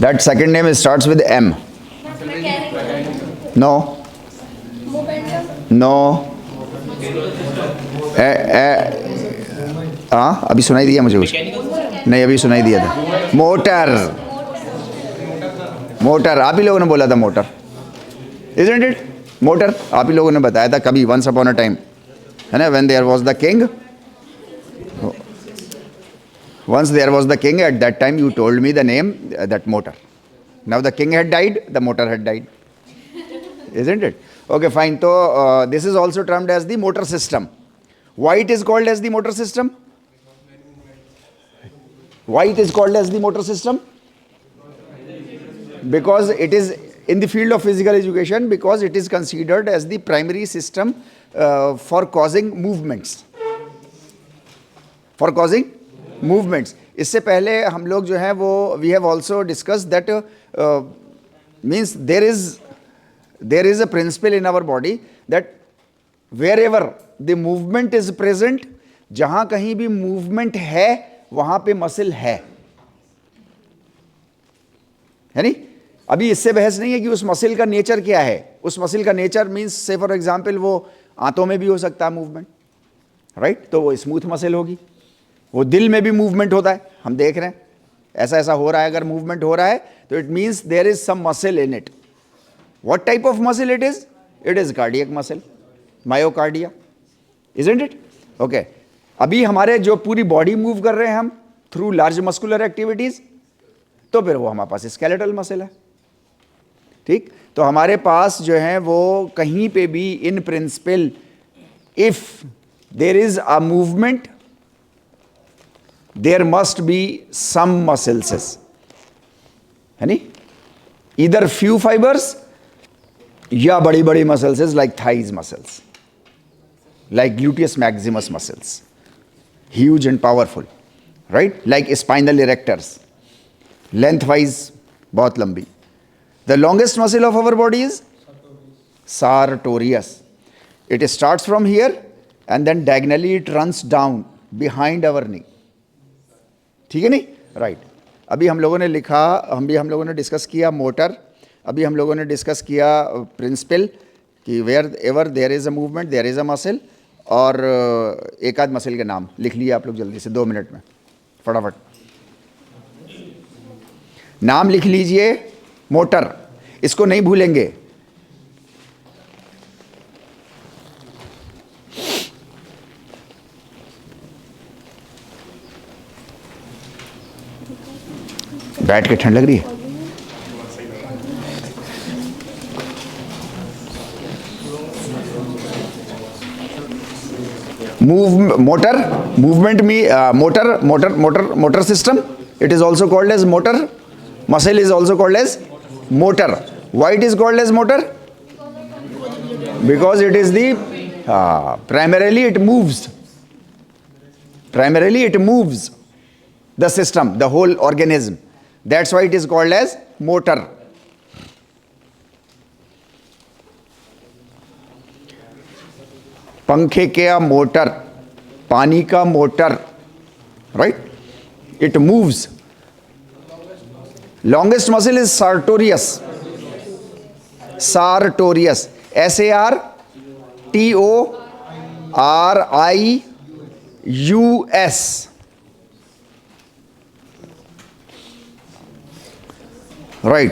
That second name starts with M. No. No. हाँ, अभी सुनाई दिया मुझे कुछ? नहीं, अभी सुनाई दिया था। मोटर। मोटर, आप ही लोगों ने बोला था मोटर, isn't it? मोटर आप ही लोगों ने बताया था कभी, once upon a time, है ना? When there was the king, once there was the king, at that time you told me the name, that motor. Now the king had died, the motor had died, isn't it? Okay, fine. So this is also termed as the motor system. Why it is called as the motor system? Why it is called as the motor system? Because it is in the field of physical education, because it is considered as the primary system for causing movements. For causing movements. इससे पहले हम लोग जो है वो we have also discussed that means there is a principle in our body that wherever the movement is present, जहाँ कहीं भी movement है वहाँ पे मसल है नहीं? अभी इससे बहस नहीं है कि उस मसल का नेचर क्या है. उस मसल का नेचर मीन्स से फॉर एग्जांपल वो आंतों में भी हो सकता है मूवमेंट, राइट? तो वो स्मूथ मसल होगी. वो दिल में भी मूवमेंट होता है, हम देख रहे हैं ऐसा ऐसा हो रहा है. अगर मूवमेंट हो रहा है तो it means there is some muscle in it. What type of muscle it is? It is cardiac muscle, myocardia, isn't it? Okay, अभी हमारे जो पूरी बॉडी मूव कर रहे हैं हम थ्रू लार्ज मस्कुलर एक्टिविटीज, तो फिर वो हमारे पास स्केलेटल मसल है. ठीक, तो हमारे पास जो है वो कहीं पे भी in principle if there is a movement there must be some muscles, है नी? इधर फ्यू फाइबर्स या बड़ी बड़ी muscles like thighs muscles, like gluteus maximus muscles, huge and powerful, right? Like spinal erectors, lengthwise बहुत लंबी. The longest muscle of our body is sartorius. It starts from here and then diagonally it runs down behind our knee. ठीक है नहीं? Right. अभी हम लोगों ने लिखा, हम लोगों ने डिस्कस किया मोटर. अभी हम लोगों ने डिस्कस किया प्रिंसिपल कि wherever there is a movement there is a muscle. और एक आध मसल के नाम लिख लिए आप लोग जल्दी से 2 मिनट में, फटाफट नाम लिख लीजिए. मोटर, इसको नहीं भूलेंगे. बैठ के ठंड लग रही है. Motor, movement me, motor system. It is also called as motor. Muscle is also called as motor. Why it is called as motor? Because it is the primarily it moves. Primarily it moves the system, the whole organism. That's why it is called as motor. पंखे का motor, पानी का motor, right? It moves. Longest muscle is sartorius. sartorius, sartorius, right?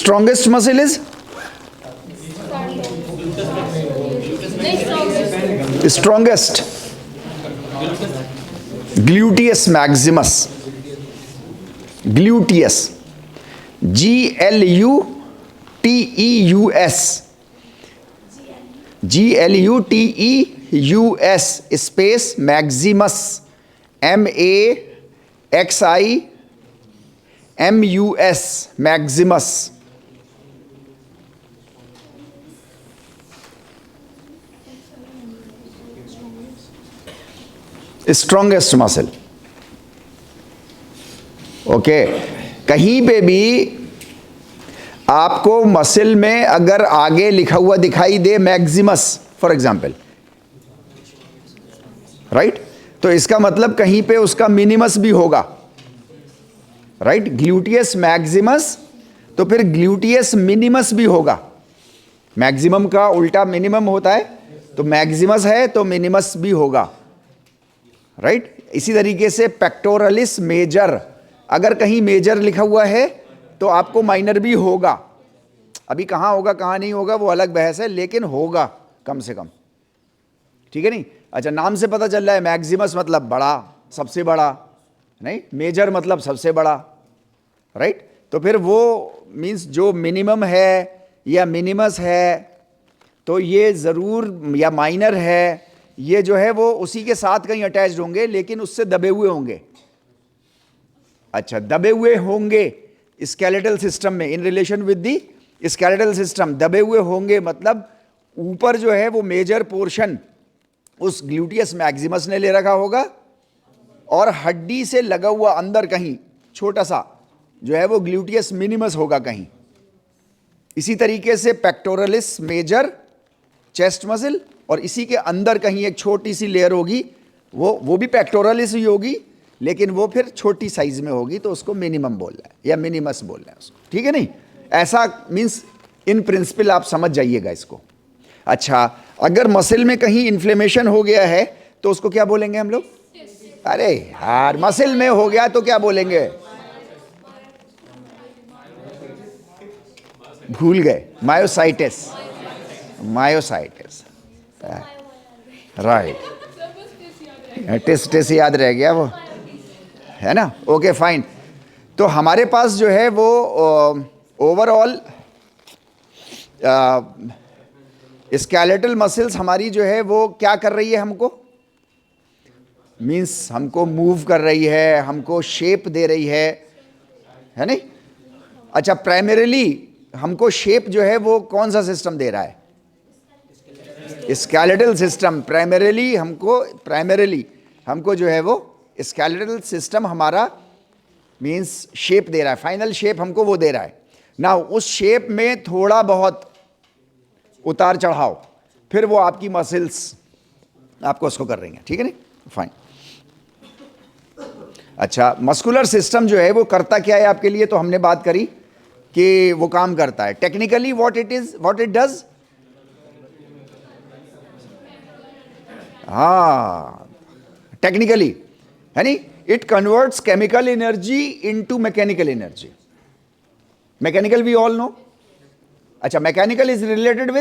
Strongest muscle is strongest, gluteus maximus. Gluteus, Gluteus, Gluteus space maximus, Maximus, maximus. Strongest muscle. Okay, कहीं पे भी आपको muscle में अगर आगे लिखा हुआ दिखाई दे मैक्सिमस फॉर एग्जांपल, राइट, तो इसका मतलब कहीं पे उसका मिनिमस भी होगा. राइट, ग्लूटियस मैक्सिमस, तो फिर ग्लूटियस मिनिमस भी होगा। मैक्सिमम का उल्टा मिनिमम होता है, तो मैक्सिमस है तो मिनिमस भी होगा, राइट। इसी तरीके से पेक्टोरलिस मेजर, अगर कहीं मेजर लिखा हुआ है तो आपको माइनर भी होगा। अभी कहाँ होगा कहाँ नहीं होगा वो अलग बहस है, लेकिन होगा कम से कम, ठीक है नहीं। अच्छा, नाम से पता चल रहा है मैक्सिमस मतलब बड़ा, सबसे बड़ा, नहीं, मेजर मतलब सबसे बड़ा, राइट। तो फिर वो मीन्स जो मिनिमम है या मिनिमस है, तो ये ज़रूर, या माइनर है, ये जो है वो उसी के साथ कहीं अटैच्ड होंगे, लेकिन उससे दबे हुए होंगे। अच्छा, दबे हुए होंगे स्केलेटल सिस्टम में, in relation with the skeletal system, दबे हुए होंगे मतलब ऊपर जो है वो मेजर पोर्शन उस ग्लूटियस मैक्सिमस ने ले रखा होगा, और हड्डी से लगा हुआ अंदर कहीं छोटा सा जो है वो ग्लूटियस मिनिमस होगा कहीं। इसी तरीके से पेक्टोरलिस मेजर चेस्ट मसल, और इसी के अंदर कहीं एक छोटी सी लेयर होगी, वो भी पेक्टोरलिस ही होगी, लेकिन वो फिर छोटी साइज में होगी, तो उसको मिनिमम बोल रहा है या मिनिमस बोल रहे हैं उसको, ठीक है नहीं। ऐसा मीन्स इन प्रिंसिपल आप समझ जाइएगा इसको। अच्छा, अगर मसल में कहीं इन्फ्लेमेशन हो गया है तो उसको क्या बोलेंगे हम लोग? अरे यार, मसल में हो गया तो क्या बोलेंगे? भूल गए, मायोसाइटिस, मायोसाइटिस, राइट, टिस याद रह गया वो, है ना। Okay fine. तो हमारे पास जो है वो ओवरऑल स्केलेटल मसल्स हमारी जो है वो क्या कर रही है हमको, मीन्स हमको मूव कर रही है, हमको शेप दे रही है नहीं। अच्छा, प्राइमरीली हमको शेप जो है वो कौन सा सिस्टम दे रहा है? Skeletal system. प्राइमरीली हमको जो है वो स्केलेटल सिस्टम हमारा मीन्स शेप दे रहा है, फाइनल शेप हमको वो दे रहा है ना। उस शेप में थोड़ा बहुत उतार चढ़ाव, फिर वो आपकी मसल्स आपको उसको कर रही हैं, ठीक है नहीं, फाइन। अच्छा, मस्कुलर सिस्टम जो है वो करता क्या है आपके लिए, तो हमने बात करी कि वो काम करता है टेक्निकली व्हाट इट डज। हाँ, टेक्निकली है नी, it converts chemical energy into mechanical energy. Mechanical we all know. अच्छा, mechanical is related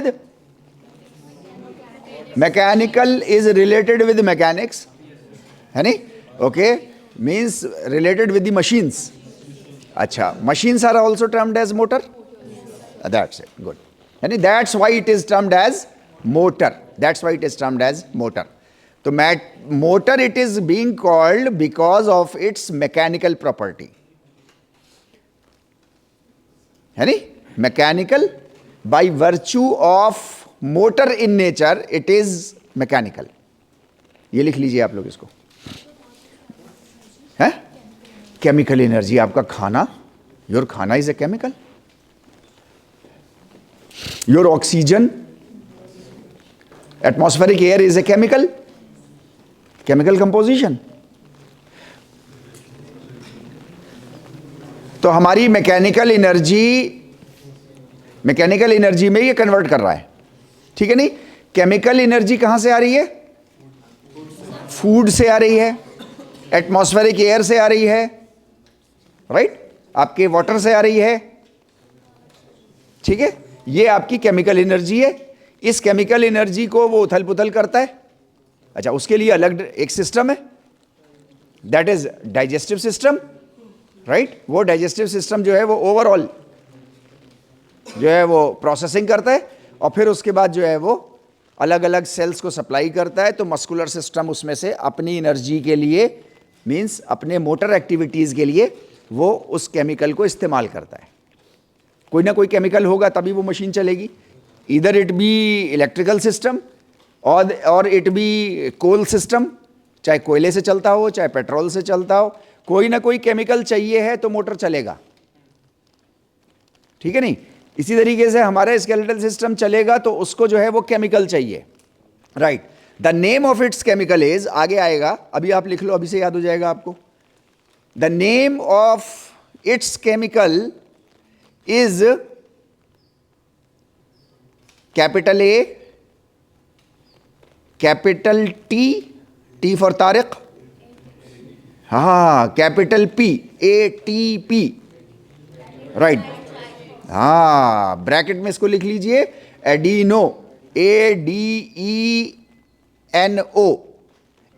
with mechanics, है नी। Okay, means related with the machines. अच्छा, machines are also termed as motor. That's it, good. यानी that's why it is termed as motor. तो motor it is being called because of its mechanical property. है नी, mechanical, by virtue of motor in nature it is mechanical. ये लिख लीजिए आप लोग इसको, है केमिकल एनर्जी। आपका खाना, योर खाना is a chemical, your oxygen, atmospheric air is a chemical composition. तो हमारी मैकेनिकल एनर्जी में ये कन्वर्ट कर रहा है, ठीक है नहीं। केमिकल एनर्जी कहां से आ रही है? फूड से आ रही है, एटमॉस्फेरिक एयर से आ रही है, राइट, आपके वाटर से आ रही है, ठीक है। ये आपकी केमिकल एनर्जी है। इस केमिकल एनर्जी को वो उथल पुथल करता है। अच्छा, उसके लिए अलग एक सिस्टम है, that is digestive system, right. वो डाइजेस्टिव सिस्टम जो है वो ओवरऑल जो है वो प्रोसेसिंग करता है, और फिर उसके बाद जो है वो अलग अलग सेल्स को सप्लाई करता है। तो मस्कुलर सिस्टम उसमें से अपनी एनर्जी के लिए, मीन्स अपने मोटर एक्टिविटीज़ के लिए वो उस केमिकल को इस्तेमाल करता है। कोई ना कोई केमिकल होगा तभी वो मशीन चलेगी। इधर इट बी इलेक्ट्रिकल सिस्टम और इट बी कोल सिस्टम, चाहे कोयले से चलता हो चाहे पेट्रोल से चलता हो, कोई ना कोई केमिकल चाहिए है तो मोटर चलेगा, ठीक है नहीं। इसी तरीके से हमारा स्केलेटल सिस्टम चलेगा तो उसको जो है वो केमिकल चाहिए, right. The name of its chemical is, आगे आएगा, अभी आप लिख लो, अभी से याद हो जाएगा आपको। The name of Its chemical is capital A, capital T, T for Tariq, हाँ, capital P, ATP, right, हाँ, ब्रैकेट में इसको लिख लीजिए, adeno, ADENO,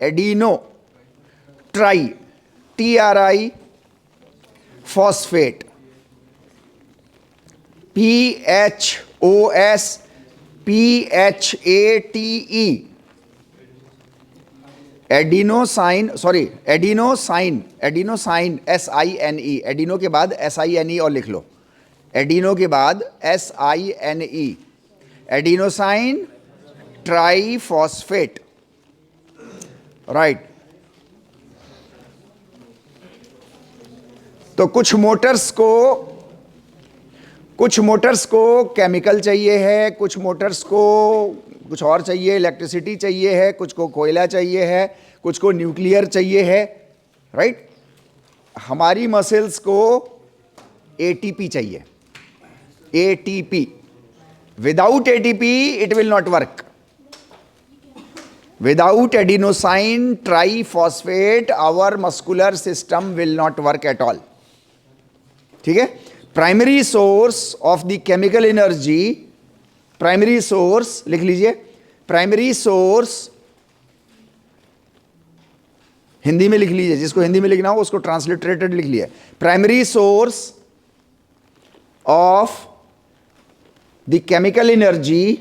adeno, try, TRI, phosphate, PHOS, PHATE, adenosine, sorry adenosine, adenosine SINE, adeno के बाद SINE और लिख लो, एडिनो के बाद SINE, एडिनोसाइन ट्राइफॉस्फेट, राइट। तो कुछ मोटर्स को केमिकल चाहिए है, कुछ मोटर्स को कुछ और चाहिए, इलेक्ट्रिसिटी चाहिए है, कुछ को कोयला चाहिए है, कुछ को न्यूक्लियर चाहिए है, राइट। हमारी मसल्स को ATP चाहिए, ATP, without ATP it will not work, without adenosine triphosphate our muscular system will not work at all, ठीक है। Primary source of the chemical energy, primary source लिख लीजिए, प्राइमरी सोर्स हिंदी में लिख लीजिए, जिसको हिंदी में लिखना हो उसको ट्रांसलिटरेटेड लिख लिया, primary source of the chemical energy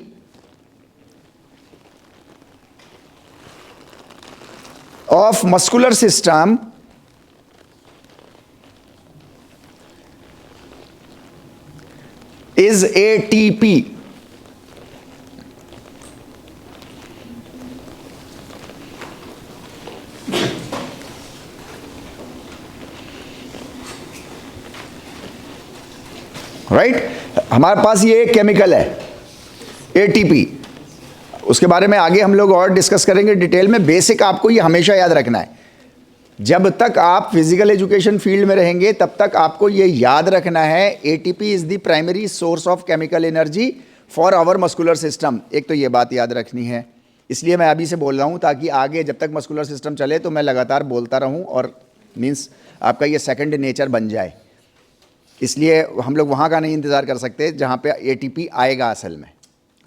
of muscular system is ATP. Right, हमारे पास ये एक केमिकल है ATP, उसके बारे में आगे हम लोग और डिस्कस करेंगे डिटेल में। बेसिक आपको ये हमेशा याद रखना है, जब तक आप फिजिकल एजुकेशन फील्ड में रहेंगे तब तक आपको ये याद रखना है, ATP is the primary source of chemical energy for our muscular system. एक तो ये बात याद रखनी है, इसलिए मैं अभी से बोल रहा हूँ ताकि आगे जब तक मस्कुलर सिस्टम चले तो मैं लगातार बोलता रहूँ और मीन्स आपका ये सेकंड नेचर बन जाए। इसलिए हम लोग वहाँ का नहीं इंतज़ार कर सकते जहाँ पे ATP आएगा असल में,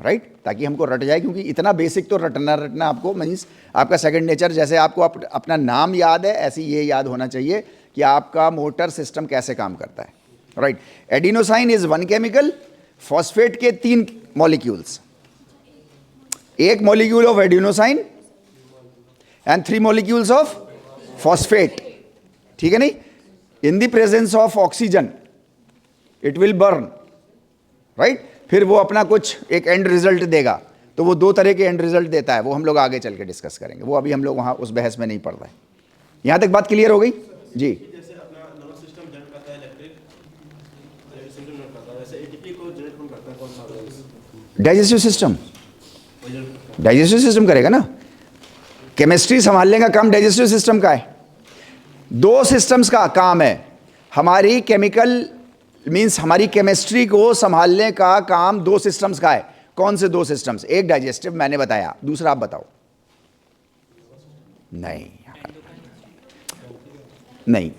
राइट, ताकि हमको रट जाए, क्योंकि इतना बेसिक तो रटना आपको मीन्स आपका सेकंड नेचर, जैसे आपको अपना नाम याद है ऐसे ये याद होना चाहिए कि आपका मोटर सिस्टम कैसे काम करता है, right. Adenosine is one chemical, phosphate के 3 मॉलिक्यूल्स, एक molecule of adenosine and 3 molecules of phosphate, ठीक है नहीं। In the presence of oxygen it will burn, right, फिर वो अपना कुछ एक एंड रिजल्ट देगा, तो वो 2 तरह के एंड रिजल्ट देता है, वो हम लोग आगे चल के डिस्कस करेंगे, वो अभी हम लोग वहाँ उस बहस में नहीं पड़ रहा है। यहाँ तक बात क्लियर हो गई जी। जैसे अपना नर्वस सिस्टम जनरेट करता है इलेक्ट्रिक सिस्टम जनरेट करता है, वैसे ATP को जनरेट कौन करता है, कौन सा organ? Digestive system, digestive system करेगा ना, केमिस्ट्री संभालने का काम डाइजेस्टिव सिस्टम का है। 2 सिस्टम्स का काम है, हमारी केमिकल मीन्स हमारी केमिस्ट्री को संभालने का काम 2 सिस्टम्स का है। कौन से 2 सिस्टम्स? एक डाइजेस्टिव मैंने बताया, दूसरा आप बताओ। नहीं,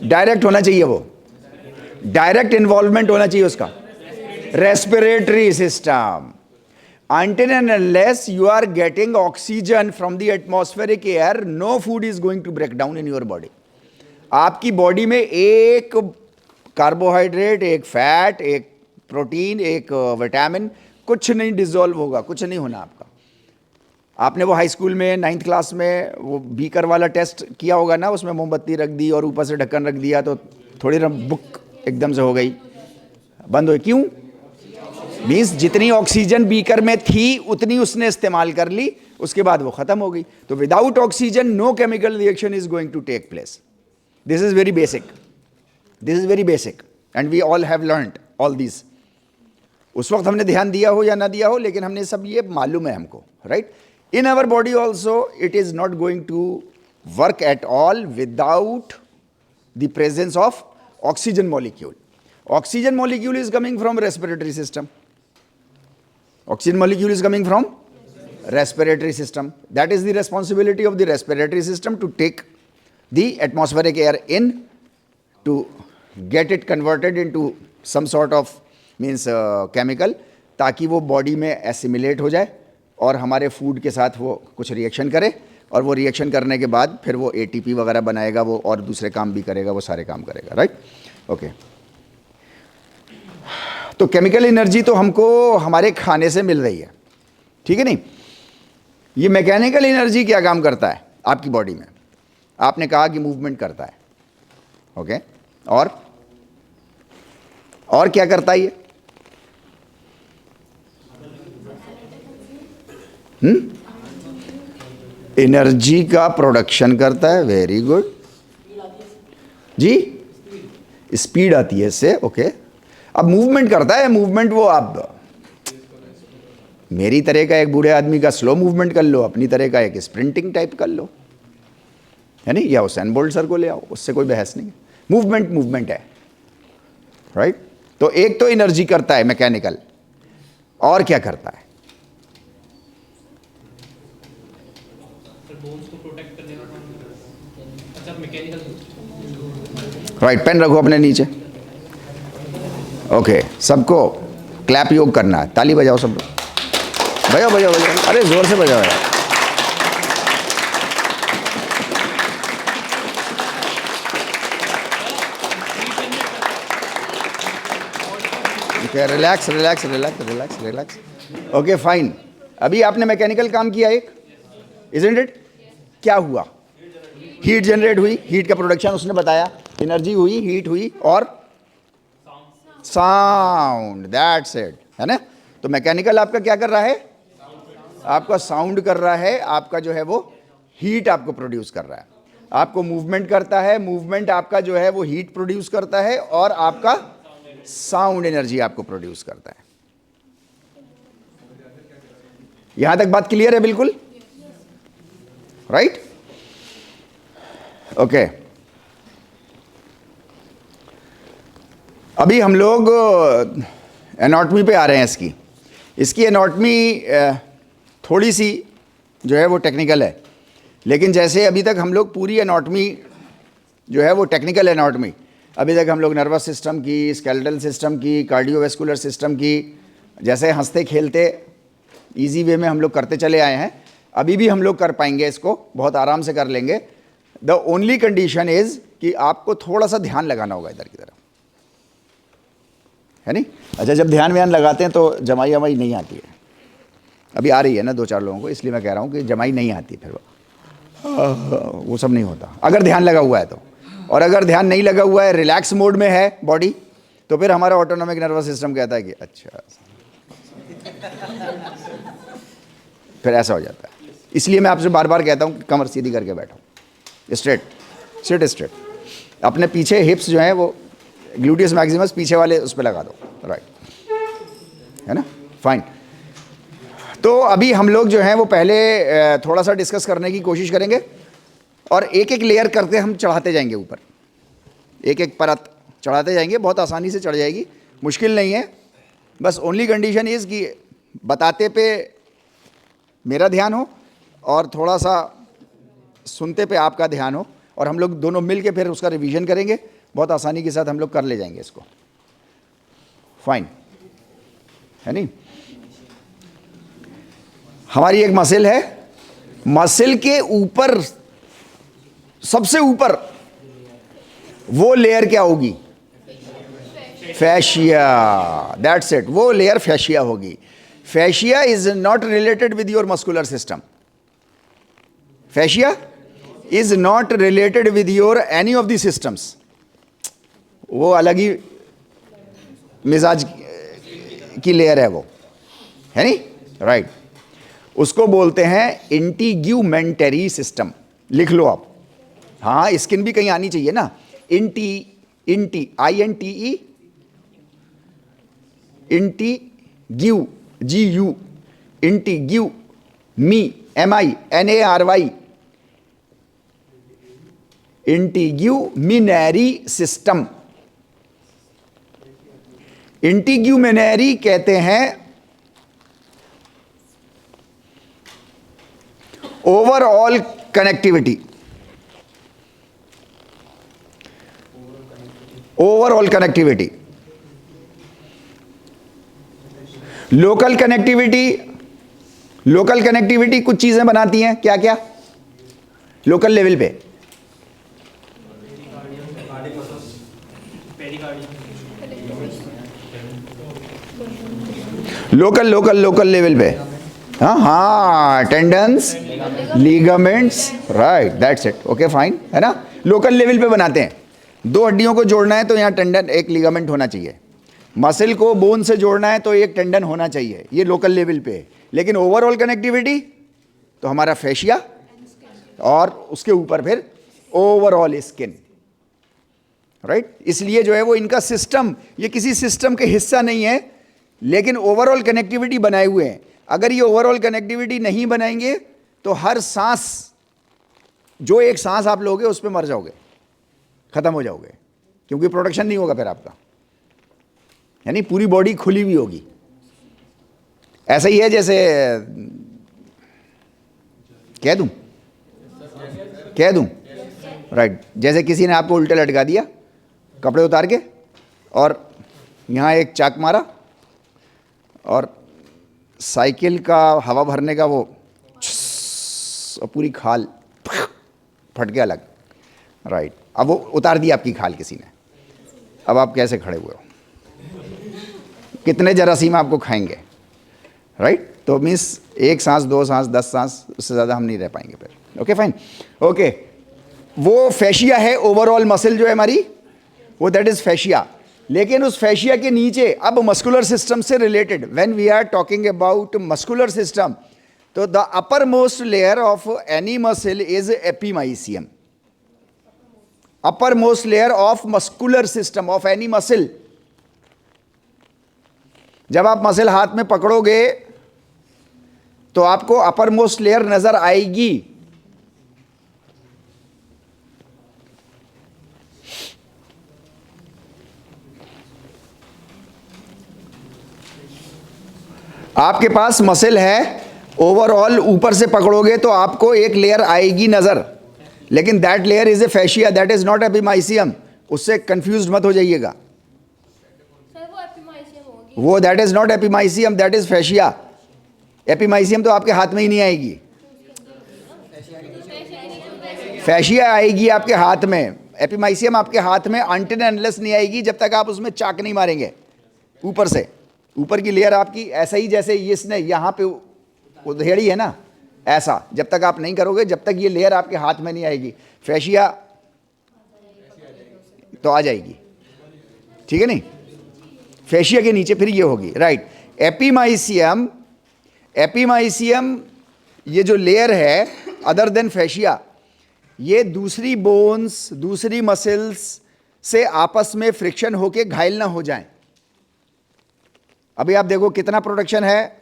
डायरेक्ट होना चाहिए, वो डायरेक्ट इन्वॉल्वमेंट होना चाहिए उसका। Respiratory system, until and unless you are getting oxygen from the atmospheric air, no food is going to break down in your body. आपकी बॉडी में एक कार्बोहाइड्रेट, एक फैट, एक प्रोटीन, एक विटामिन, कुछ नहीं डिसॉल्व होगा, कुछ नहीं होना आपका। आपने वो हाई स्कूल में 9th क्लास में वो बीकर वाला टेस्ट किया होगा ना, उसमें मोमबत्ती रख दी और ऊपर से ढक्कन रख दिया तो थोड़ी ना बुक एकदम से हो गई, बंद हो। क्यों? मीन्स जितनी ऑक्सीजन बीकर में थी उतनी उसने इस्तेमाल कर ली, उसके बाद वो खत्म हो गई। तो without oxygen no chemical reaction is going to take place. This is very basic, this is very basic and we all have learned all this. उस वक्त हमने ध्यान दिया हो या ना दिया हो, लेकिन हमने सब ये मालूम है हमको, right. In our body also it is not going to work at all without the presence of oxygen molecule. Oxygen molecule is coming from respiratory system. Oxygen molecule is coming from respiratory system. That is the responsibility of the respiratory system to take the atmospheric air in, to get it converted into some sort of means chemical, ताकि वो body में assimilate हो जाए और हमारे food के साथ वो कुछ रिएक्शन करे, और वो रिएक्शन करने के बाद फिर वो एटीपी वगैरह बनाएगा वो, और दूसरे काम भी करेगा, वो सारे काम करेगा, राइट? ओके। तो केमिकल एनर्जी तो हमको हमारे खाने से मिल रही है, ठीक है नहीं? ये मैकेनिकल एनर्जी क्या काम करता है आपकी बॉडी में? आपने कहा कि मूवमेंट करता है, ओके, और क्या करता है ये? एनर्जी का प्रोडक्शन करता है, वेरी गुड जी, स्पीड आती है इससे, ओके। अब मूवमेंट करता है, मूवमेंट वो आप मेरी तरह का एक बूढ़े आदमी का स्लो मूवमेंट कर लो, अपनी तरह का एक स्प्रिंटिंग टाइप कर लो, है नहीं? या हुसैन बोल्ट सर को ले आओ, उससे कोई बहस नहीं है। मूवमेंट मूवमेंट है, राइट? तो एक तो एनर्जी करता है मैकेनिकल, और क्या करता है? राइट, पेन रखो अपने नीचे, ओके। सबको क्लैप योग करना है, ताली बजाओ सब लोग, बजाओ बजाओ बजाओ, अरे जोर से बजाओ यार। Okay, relax relax relax relax relax, okay fine. अभी आपने मैकेनिकल काम किया एक, इजंट इट? क्या हुआ? हीट जनरेट हुई, हीट का प्रोडक्शन उसने बताया, एनर्जी हुई, हीट हुई, और साउंड, दैट्स इट, है ना? तो मैकेनिकल आपका क्या कर रहा है? आपका साउंड कर रहा है, आपका जो है वो हीट आपको प्रोड्यूस कर रहा है। आपको मूवमेंट करता है, मूवमेंट आपका जो है वो हीट प्रोड्यूस करता है, और आपका साउंड एनर्जी आपको प्रोड्यूस करता है। यहां तक बात क्लियर है बिल्कुल? Right, okay. अभी हम लोग एनाटॉमी पे आ रहे हैं इसकी एनाटॉमी थोड़ी सी जो है वो टेक्निकल है, लेकिन जैसे अभी तक हम लोग पूरी एनाटॉमी जो है वो टेक्निकल एनाटॉमी, अभी तक हम लोग नर्वस सिस्टम की, स्केलेटल सिस्टम की, कार्डियोवैस्कुलर सिस्टम की, जैसे हंसते खेलते इजी वे में हम लोग करते चले आए हैं, अभी भी हम लोग कर पाएंगे, इसको बहुत आराम से कर लेंगे। द ओनली कंडीशन इज कि आपको थोड़ा सा ध्यान लगाना होगा इधर की तरफ, है नहीं? अच्छा, जब ध्यान व्यान लगाते हैं तो जमाई वमाई नहीं आती है, अभी आ रही है ना 2-4 लोगों को, इसलिए मैं कह रहा हूँ कि जमाई नहीं आती, फिर वो सब नहीं होता अगर ध्यान लगा हुआ है तो। और अगर ध्यान नहीं लगा हुआ है, रिलैक्स मोड में है बॉडी, तो फिर हमारा ऑटोनॉमिक नर्वस सिस्टम कहता है कि अच्छा, फिर ऐसा हो जाता है। इसलिए मैं आपसे बार बार कहता हूँ कि कमर सीधी करके बैठो, स्ट्रेट, सिट स्ट्रेट, अपने पीछे हिप्स जो हैं वो ग्लूटियस मैक्सिमस पीछे वाले उस पर लगा दो, राइट, है ना? फाइन। तो अभी हम लोग जो हैं वो पहले थोड़ा सा डिस्कस करने की कोशिश करेंगे, और एक एक लेयर करते हम चढ़ाते जाएंगे ऊपर, एक एक परत चढ़ाते जाएंगे, बहुत आसानी से चढ़ जाएगी, मुश्किल नहीं है। बस ओनली कंडीशन इज़ कि बताते पे मेरा ध्यान हो और थोड़ा सा सुनते पे आपका ध्यान हो, और हम लोग दोनों मिल के फिर उसका रिवीजन करेंगे, बहुत आसानी के साथ हम लोग कर ले जाएंगे इसको, फाइन, है नहीं? हमारी एक मसल है, मसल के ऊपर, सबसे ऊपर वो लेयर क्या होगी? फैशिया, दैट्स इट, वो लेयर फैशिया होगी। Fascia is not related with your muscular system, fascia is not related with your any of the systems, वो अलग ही मिजाज की लेयर है वो, है नहीं? राइट, उसको बोलते हैं इंटीग्यूमेंटरी सिस्टम, लिख लो आप। हाँ, स्किन भी कहीं आनी चाहिए ना, इंटी INTE, इंटीग्यू GU, इंटीग्यू MINARY, इंटीग्यूमिनरी सिस्टम, इंटीग्यूमेनरी कहते हैं overall connectivity, overall connectivity. Local connectivity, local connectivity कुछ चीजें बनाती हैं, क्या क्या? लोकल लेवल पे लोकल लोकल लोकल लेवल पे, हाँ हाँ, tendons, ligaments, right, that's it, okay fine, है ना? लोकल लेवल पे बनाते हैं। दो हड्डियों को जोड़ना है तो यहाँ टेंडन, एक लीगामेंट होना चाहिए। मसल को बोन से जोड़ना है तो एक टेंडन होना चाहिए, ये लोकल लेवल पे है। लेकिन ओवरऑल कनेक्टिविटी तो हमारा फेशिया और उसके ऊपर फिर ओवरऑल स्किन, राइट? इसलिए जो है वो इनका सिस्टम, ये किसी सिस्टम के हिस्सा नहीं है, लेकिन ओवरऑल कनेक्टिविटी बनाए हुए हैं। अगर ये ओवरऑल कनेक्टिविटी नहीं बनाएंगे तो हर सांस, जो एक सांस आप लोगे उस पर मर जाओगे, खत्म हो जाओगे, क्योंकि प्रोटेक्शन नहीं होगा फिर आपका, यानी पूरी बॉडी खुली हुई होगी। ऐसा ही है जैसे, कह दूं, राइट, जैसे किसी ने आपको उल्टे लटका दिया कपड़े उतार के और यहाँ एक चाक मारा और साइकिल का हवा भरने का वो और पूरी खाल फट के अलग, राइट। अब वो उतार दी आपकी खाल किसी ने, अब आप कैसे खड़े हुए हो? कितने जरासीम आपको खाएंगे, राइट? तो मीन्स एक सांस, दो सांस, 10 सांस, उससे ज़्यादा हम नहीं रह पाएंगे फिर। Okay fine, okay. वो फैशिया है, ओवरऑल मसल जो है हमारी, वो दैट इज फैशिया। लेकिन उस फैशिया के नीचे अब मस्कुलर सिस्टम से related, when we are talking about muscular system, तो the upper most layer of any muscle is epimysium. Upper most layer of muscular system of any muscle. जब आप मसल हाथ में पकड़ोगे तो आपको अपर मोस्ट लेयर नजर आएगी। आपके पास मसल है, ओवरऑल ऊपर से पकड़ोगे तो आपको एक लेयर आएगी नजर, लेकिन that layer is a fascia, that is not epimysium. उससे कंफ्यूज मत हो जाइएगा, वो that is not epimysium, that is fascia. Epimysium तो आपके हाथ में ही नहीं आएगी, फैशिया आएगी आपके हाथ में। एपिमाइसियम आपके हाथ में अनटिल एंड अनलेस नहीं आएगी जब तक आप उसमें चाक नहीं मारेंगे ऊपर से। ऊपर की लेयर आपकी ऐसा ही जैसे इसने यहाँ पे उधेड़ी है ना, ऐसा जब तक आप नहीं करोगे, जब तक ये लेयर आपके हाथ में नहीं आएगी, फैशिया तो आ जाएगी, ठीक है नहीं? फैशिया के नीचे फिर ये होगी, राइट। एपिमाइसियम, एपिमाइसियम ये जो लेयर है अदर देन फैशिया, ये दूसरी बोन्स, दूसरी मसल्स से आपस में फ्रिक्शन होके घायल ना हो जाएं। अभी आप देखो कितना प्रोटेक्शन है,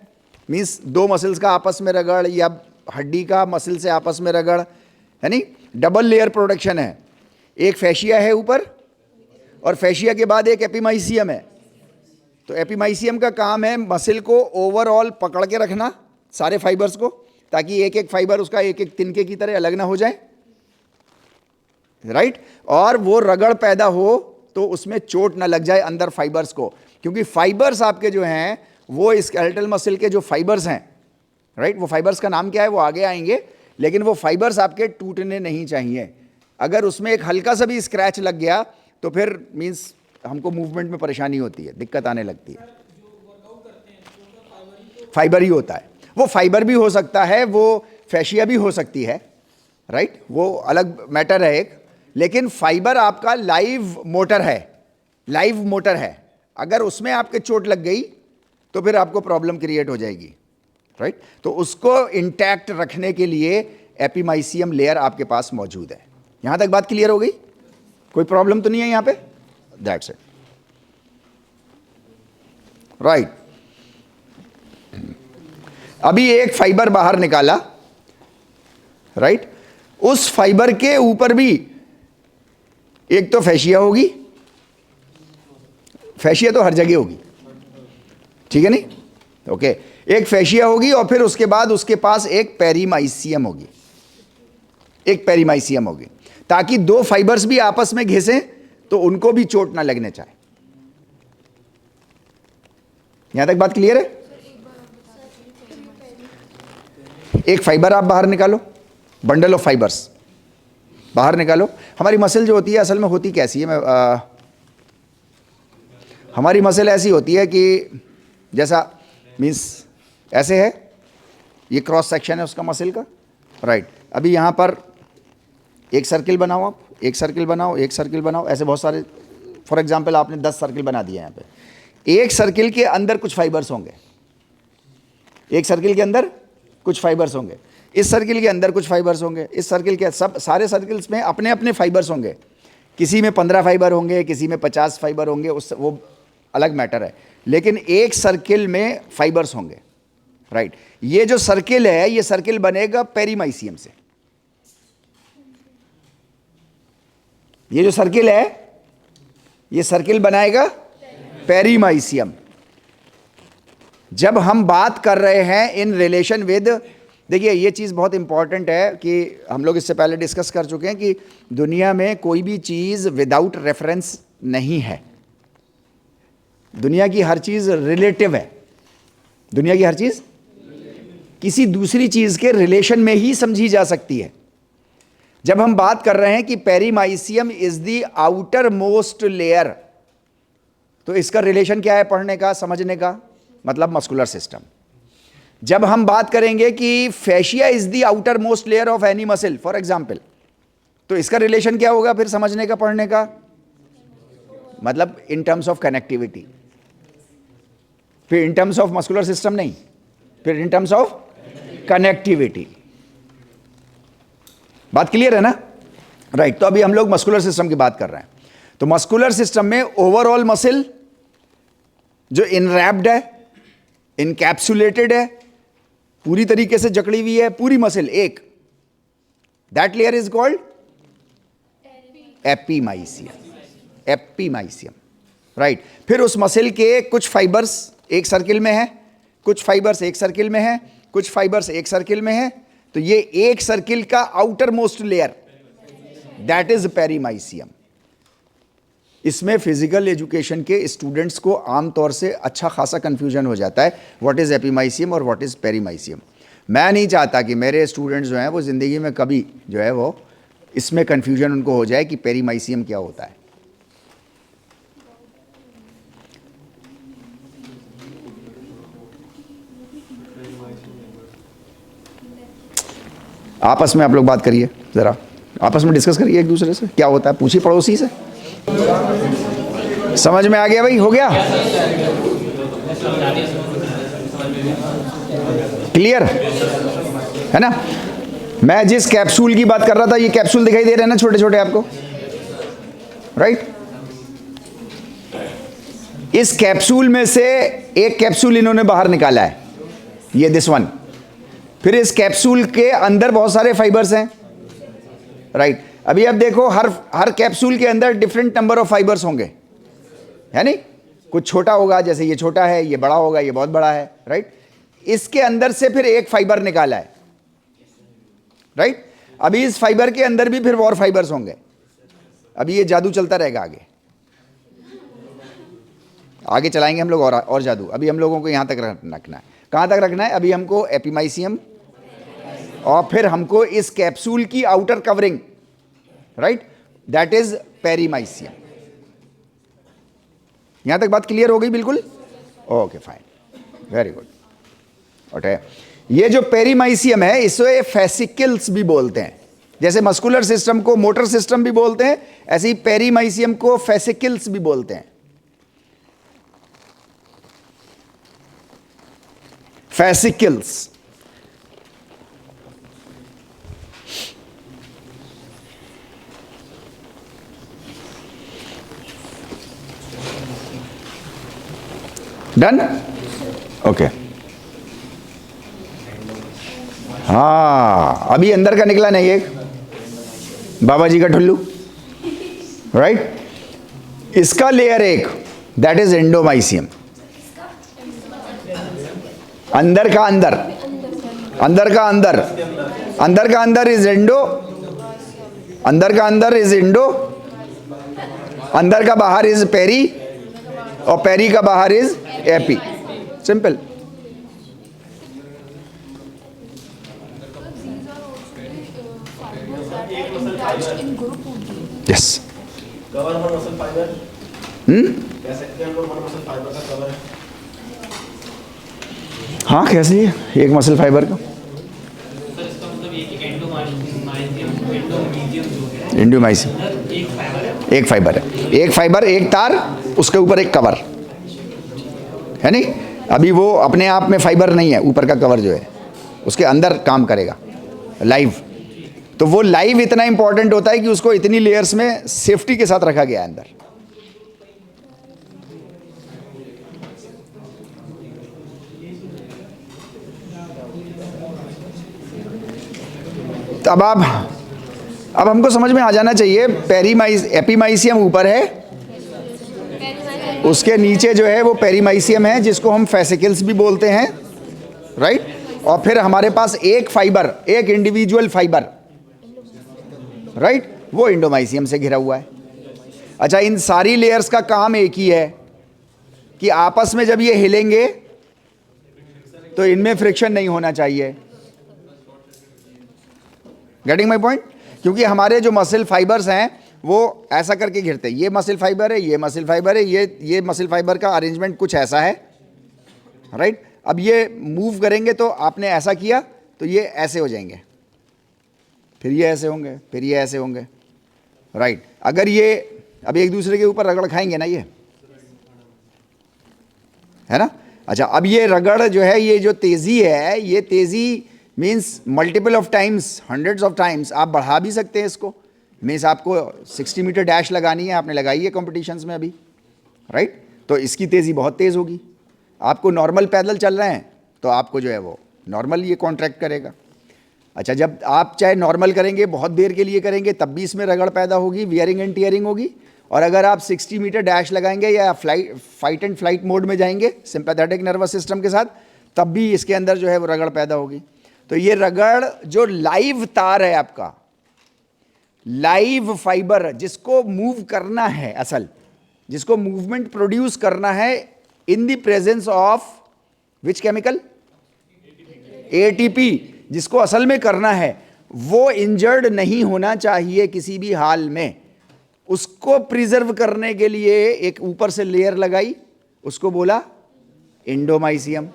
मीन्स दो मसल्स का आपस में रगड़ या हड्डी का मसल से आपस में रगड़, है नहीं? डबल लेयर प्रोटेक्शन है। एक फैशिया है ऊपर और फैशिया के बाद एक एपिमाइसियम है। तो एपिमाइसियम का काम है मसल को ओवरऑल पकड़ के रखना, सारे फाइबर्स को, ताकि एक एक फाइबर उसका एक एक तिनके की तरह अलग ना हो जाए, राइट। और वो रगड़ पैदा हो तो उसमें चोट ना लग जाए अंदर फाइबर्स को, क्योंकि फाइबर्स आपके जो हैं वो स्केलेटल मसल के जो फाइबर्स हैं, राइट, वो फाइबर्स का नाम क्या है वो आगे आएंगे, लेकिन वो फाइबर्स आपके टूटने नहीं चाहिए। अगर उसमें एक हल्का सा भी स्क्रैच लग गया तो फिर मीन्स हमको मूवमेंट में परेशानी होती है, दिक्कत आने लगती है। फाइबर ही होता है, वो फाइबर भी हो सकता है, वो फैशिया भी हो सकती है, राइट, वो अलग मैटर है एक। लेकिन फाइबर आपका लाइव मोटर है, लाइव मोटर है। अगर उसमें आपके चोट लग गई तो फिर आपको प्रॉब्लम क्रिएट हो जाएगी, राइट। तो उसको इंटैक्ट रखने के लिए एपिमाइसियम लेयर आपके पास मौजूद है। यहां तक बात क्लियर हो गई? कोई प्रॉब्लम तो नहीं है यहां पे? That's it, right. अभी एक फाइबर बाहर निकाला, राइट, उस फाइबर के ऊपर भी एक तो फैशिया होगी, फैशिया तो हर जगह होगी, ठीक है नहीं? ओके, एक फैशिया होगी और फिर उसके बाद उसके पास एक पेरीमाइसियम होगी, एक पेरीमाइसियम होगी, ताकि दो फाइबर्स भी आपस में घिसें तो उनको भी चोट ना लगने चाहे। यहां तक बात क्लियर है? एक फाइबर आप बाहर निकालो, बंडल ऑफ फाइबर्स बाहर निकालो। हमारी मसल जो होती है असल में होती कैसी है, हमारी मसल ऐसी होती है कि जैसा मीन्स ऐसे है, ये क्रॉस सेक्शन है उसका मसल का, राइट। अभी यहाँ पर एक सर्किल बनाओ, आप एक सर्किल बनाओ, एक सर्किल बनाओ, ऐसे बहुत सारे, फॉर एग्जांपल आपने 10 सर्किल बना दिए यहाँ पे। एक सर्किल के अंदर कुछ फाइबर्स होंगे, एक सर्किल के अंदर कुछ फाइबर्स होंगे, इस सर्किल के अंदर कुछ फाइबर्स होंगे, इस सर्किल के सब सारे सर्किल्स में अपने अपने फाइबर्स होंगे। किसी में 15 फाइबर होंगे, किसी में 50 फाइबर होंगे, उस वो अलग मैटर है, लेकिन एक सर्किल में फाइबर्स होंगे, राइट। ये जो सर्किल है, ये सर्किल बनेगा पेरीमाइसियम से। ये जो सर्किल है, ये सर्किल बनाएगा पेरीमाइसियम। जब हम बात कर रहे हैं इन रिलेशन विद, देखिए ये चीज़ बहुत इंपॉर्टेंट है कि हम लोग इससे पहले डिस्कस कर चुके हैं कि दुनिया में कोई भी चीज़ विदाउट रेफरेंस नहीं है। दुनिया की हर चीज़ रिलेटिव है, दुनिया की हर चीज़ किसी दूसरी चीज़ के रिलेशन में ही समझी जा सकती है। जब हम बात कर रहे हैं कि perimysium is the outer most layer, तो इसका रिलेशन क्या है पढ़ने का, समझने का, मतलब मस्कुलर सिस्टम। जब हम बात करेंगे कि fascia is the outer most layer of any muscle for example, तो इसका रिलेशन क्या होगा फिर समझने का, पढ़ने का, मतलब इन टर्म्स ऑफ कनेक्टिविटी। फिर in terms of muscular system नहीं, फिर इन टर्म्स ऑफ कनेक्टिविटी। बात क्लियर है ना? राइट। तो अभी हम लोग मस्कुलर सिस्टम की बात कर रहे हैं। तो मस्कुलर सिस्टम में ओवरऑल मसल जो इनरैप्ड है, इनकैप्सुलेटेड है, पूरी तरीके से जकड़ी हुई है, पूरी मसल एक, that layer is called epimysium, epimysium, right. फिर उस मसल के कुछ फाइबर्स एक सर्किल में है, कुछ फाइबर्स एक सर्किल में है, कुछ फाइबर्स एक सर्किल में है, तो ये एक सर्किल का outer most layer that is perimysium. इसमें फिजिकल एजुकेशन के स्टूडेंट्स को आमतौर से अच्छा खासा कंफ्यूजन हो जाता है, व्हाट इज एपीमाइसियम और व्हाट इज पेरीमाइसियम। मैं नहीं चाहता कि मेरे स्टूडेंट्स जो हैं वो ज़िंदगी में कभी जो है वो इसमें कंफ्यूजन उनको हो जाए कि पेरीमाइसियम क्या होता है। आपस में आप लोग बात करिए, ज़रा आपस में डिस्कस करिए एक दूसरे से, क्या होता है, पूछिए पड़ोसी से। समझ में आ गया भाई? हो गया क्लियर है ना? मैं जिस कैप्सूल की बात कर रहा था, ये कैप्सूल दिखाई दे रहे हैं ना छोटे छोटे आपको, राइट। इस कैप्सूल में से एक कैप्सूल इन्होंने बाहर निकाला है, ये दिस वन। फिर इस कैप्सूल के अंदर बहुत सारे फाइबर्स हैं, राइट। अभी अब देखो हर कैप्सूल के अंदर डिफरेंट नंबर ऑफ फाइबर्स होंगे, है नहीं? कुछ छोटा होगा, जैसे ये छोटा है, ये बड़ा होगा, ये बहुत बड़ा है, राइट। इसके अंदर से फिर एक फाइबर निकाला है, राइट। अभी इस फाइबर के अंदर भी फिर और फाइबर्स होंगे। अभी ये जादू चलता रहेगा, आगे आगे चलाएंगे हम लोग और जादू। अभी हम लोगों को यहां तक रखना है। कहां तक रखना है? अभी हमको एपीमाइसियम और फिर हमको इस कैप्सूल की outer covering, right, that is perimysium. यहां तक बात क्लियर हो गई? बिल्कुल okay, fine, very good. Okay, ये जो पेरीमाइसियम है इसे फेसिकल्स भी बोलते हैं। जैसे मस्कुलर सिस्टम को मोटर सिस्टम भी बोलते हैं, ऐसे ही पेरीमाइसियम को फेसिकल्स भी बोलते हैं। Fascicles, done? ओके। हाँ, अभी अंदर का निकला नहीं एक बाबा जी का ठुल्लू, राइट। इसका लेयर एक, दैट इज एंडोमाइसियम। अंदर का अंदर, अंदर का अंदर, अंदर का अंदर इज एंडो, अंदर का अंदर इज इंडो, अंदर का बाहर इज पेरी, और पेरी का बाहर is AP. Simple. Yes. Cover one muscle fibre, कह सकते हैं हम लोग वन मसल फाइबर का कवर है। हाँ कैसे है एक मसल फाइबर का? सर इसका मतलब ये कि एंडोमीजियम जो है, एंडोमाइसियम अंदर एक फाइबर है, एक फाइबर है, एक फाइबर, एक तार, उसके ऊपर एक कवर है। नहीं, अभी वो अपने आप में फाइबर नहीं है, ऊपर का कवर जो है उसके अंदर काम करेगा लाइव। तो वो लाइव इतना इंपॉर्टेंट होता है कि उसको इतनी लेयर्स में सेफ्टी के साथ रखा गया है अंदर। तो अब हमको समझ में आ जाना चाहिए, एपीमाइसियम ऊपर है, उसके नीचे जो है वो पेरीमाइसियम है, जिसको हम फेसिकल्स भी बोलते हैं, राइट। और फिर हमारे पास एक फाइबर, एक इंडिविजुअल फाइबर, राइट, वो इंडोमाइसियम से घिरा हुआ है। अच्छा, इन सारी लेयर्स का काम एक ही है कि आपस में जब ये हिलेंगे तो इनमें फ्रिक्शन नहीं होना चाहिए। Getting my point? क्योंकि हमारे जो मसल फाइबर्स हैं वो ऐसा करके घिरते हैं, ये मसल फाइबर है, ये मसल फाइबर है, ये मसल फाइबर का अरेंजमेंट कुछ ऐसा है, राइट। अब ये मूव करेंगे तो आपने ऐसा किया तो ये ऐसे हो जाएंगे, फिर ये ऐसे होंगे, फिर ये ऐसे होंगे, राइट। अगर ये अब एक दूसरे के ऊपर रगड़ खाएंगे ना, ये है ना। अच्छा, अब ये रगड़ जो है, ये जो तेजी है, ये तेजी means multiple of times, hundreds of times आप बढ़ा भी सकते हैं इसको। मीन्स आपको 60 मीटर डैश लगानी है, आपने लगाई है कॉम्पिटिशन्स में अभी, राइट, तो इसकी तेज़ी बहुत तेज़ होगी। आपको नॉर्मल पैदल चल रहे हैं तो आपको जो है वो नॉर्मल ये कॉन्ट्रैक्ट करेगा। अच्छा, जब आप चाहे नॉर्मल करेंगे, बहुत देर के लिए करेंगे, तब भी इसमें रगड़ पैदा होगी, वियरिंग एंड टीयरिंग होगी। और अगर आप 60 मीटर डैश लगाएंगे या फाइट एंड फ्लाइट मोड में जाएंगे सिंपैथेटिक नर्वस सिस्टम के साथ, तब भी इसके अंदर जो है वो रगड़ पैदा होगी। तो ये रगड़ जो लाइव तार है आपका, लाइव फाइबर, जिसको मूव करना है, असल जिसको मूवमेंट प्रोड्यूस करना है in the presence of which chemical, ATP, जिसको असल में करना है, वो इंजर्ड नहीं होना चाहिए किसी भी हाल में। उसको प्रिजर्व करने के लिए एक ऊपर से लेयर लगाई, उसको बोला इंडोमाइसियम,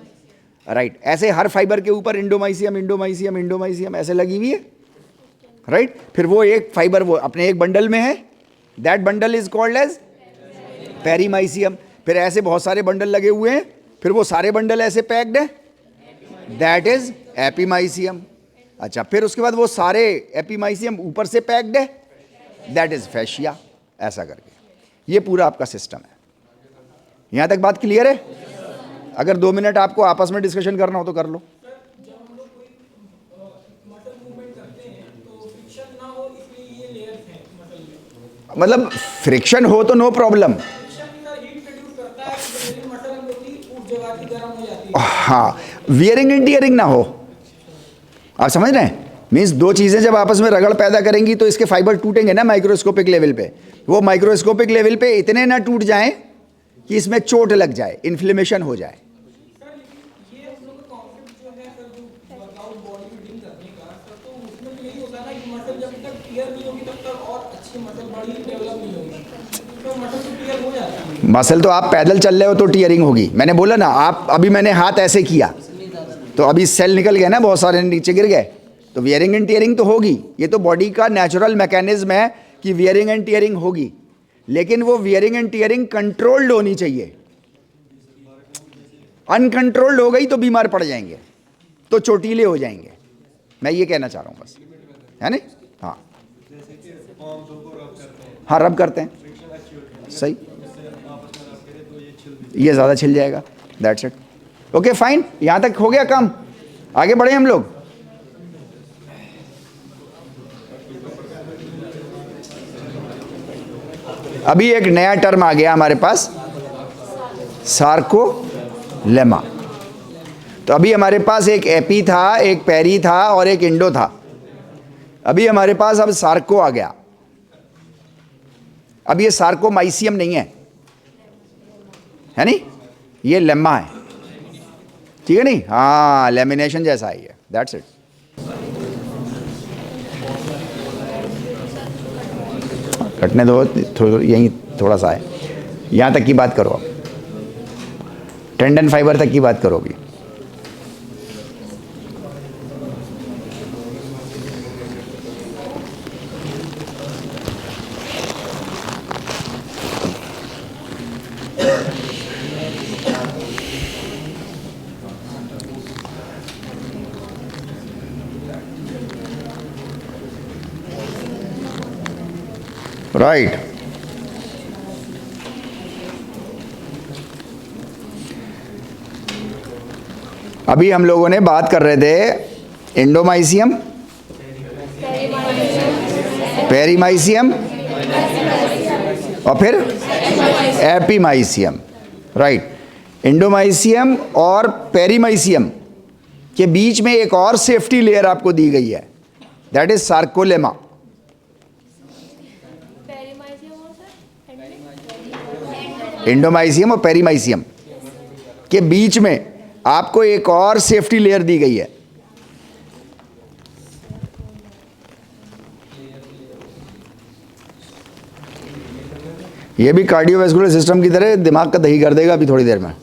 राइट। ऐसे हर फाइबर के ऊपर इंडोमाइसियम इंडोमाइसियम इंडोमाइसियम ऐसे लगी हुई है, राइट। फिर वो एक फाइबर वो अपने एक बंडल में है, that bundle is called as perimysium. फिर ऐसे बहुत सारे बंडल लगे हुए हैं, फिर वो सारे बंडल ऐसे पैक्ड है, दैट इज एपीमाइसियम। अच्छा, फिर उसके बाद वो सारे एपीमाइसियम ऊपर से पैक्ड है, दैट इज फैशिया। ऐसा करके ये पूरा आपका सिस्टम है। यहां तक बात क्लियर है? अगर 2 मिनट आपको आपस में डिस्कशन करना हो तो कर लो। मतलब फ्रिक्शन हो तो नो प्रॉब्लम, हाँ, वियरिंग एंड टीयरिंग ना हो। आप समझ रहे हैं? मीन्स दो चीजें जब आपस में रगड़ पैदा करेंगी तो इसके फाइबर टूटेंगे ना माइक्रोस्कोपिक लेवल पे। वो माइक्रोस्कोपिक लेवल पे इतने ना टूट जाएं कि इसमें चोट लग जाए, इन्फ्लेमेशन हो जाए। मसल तो आप पैदल चल रहे हो तो टीयरिंग होगी। मैंने बोला ना, आप अभी मैंने हाथ ऐसे किया तो अभी सेल निकल गए ना, बहुत सारे नीचे गिर गए, तो वियरिंग एंड टीयरिंग तो होगी। ये तो बॉडी का नेचुरल मैकेनिज्म है कि वियरिंग एंड टीयरिंग होगी, लेकिन वो वियरिंग एंड टीयरिंग कंट्रोल्ड होनी चाहिए। अनकंट्रोल्ड हो गई तो बीमार पड़ जाएंगे, तो चोटीले हो जाएंगे। मैं ये कहना चाह रहा हूँ बस, है ना? हाँ हाँ, रब करते हैं, सही, ये ज़्यादा छिल जाएगा, दैट्स इट। ओके फाइन, यहाँ तक हो गया काम, आगे बढ़े हम लोग। अभी एक नया टर्म आ गया हमारे पास, सार्कोलेमा। तो अभी हमारे पास एक एपी था, एक पेरी था और एक इंडो था। अभी हमारे पास अब सार्को आ गया। अब ये सार्कोमाइसियम नहीं है नहीं, ये लेम्मा है, ठीक है नहीं? हाँ, लेमिनेशन जैसा ही है, दैट्स इट। कटने दो, यहीं थोड़ा सा है, यहाँ तक की बात करो अब, टेंडन फाइबर तक की बात करो अभी। राइट, अभी हम लोगों ने बात कर रहे थे इंडोमाइसियम, पेरीमाइसियम और फिर एपीमाइसियम। राइट, इंडोमाइसियम और पेरीमाइसियम के बीच में एक और सेफ्टी लेयर आपको दी गई है, दैट इज सार्कोलेमा। इंडोमाइसियम और पेरीमाइसियम के बीच में आपको एक और सेफ्टी लेयर दी गई है। ये भी कार्डियोवैस्कुलर सिस्टम की तरह दिमाग का दही कर देगा अभी थोड़ी देर में।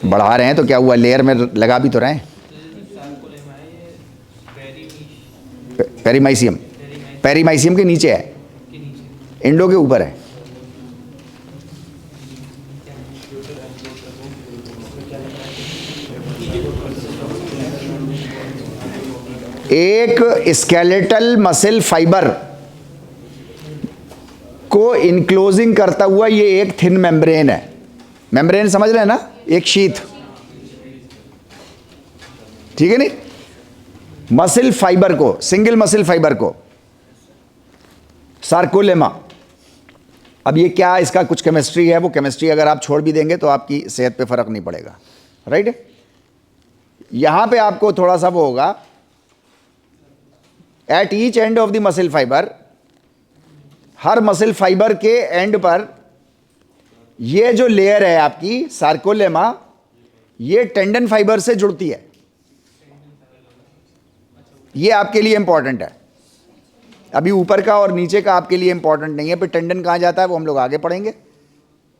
बढ़ा रहे हैं तो क्या हुआ, लेयर में लगा भी तो रहे हैं। पेरीमाइसियम, पेरीमाइसियम के नीचे है, इंडो के ऊपर है। एक स्केलेटल मसल फाइबर को इनक्लोजिंग करता हुआ ये एक थिन मेम्ब्रेन है। मेम्ब्रेन समझ रहे हैं ना, एक शीथ, ठीक है नहीं? मसल फाइबर को, सिंगल मसल फाइबर को सार्कोलेमा। अब ये क्या, इसका कुछ केमिस्ट्री है, वो केमिस्ट्री अगर आप छोड़ भी देंगे तो आपकी सेहत पे फर्क नहीं पड़ेगा। राइट, यहां पे आपको थोड़ा सा वो होगा, at each end of the muscle fibre, her muscle fibre के एंड पर ये जो लेयर है आपकी सार्कोलेमा, ये टेंडन फाइबर से जुड़ती है। ये आपके लिए इंपॉर्टेंट है। अभी ऊपर का और नीचे का आपके लिए इंपॉर्टेंट नहीं है, फिर टेंडन कहाँ जाता है वो हम लोग आगे पढ़ेंगे,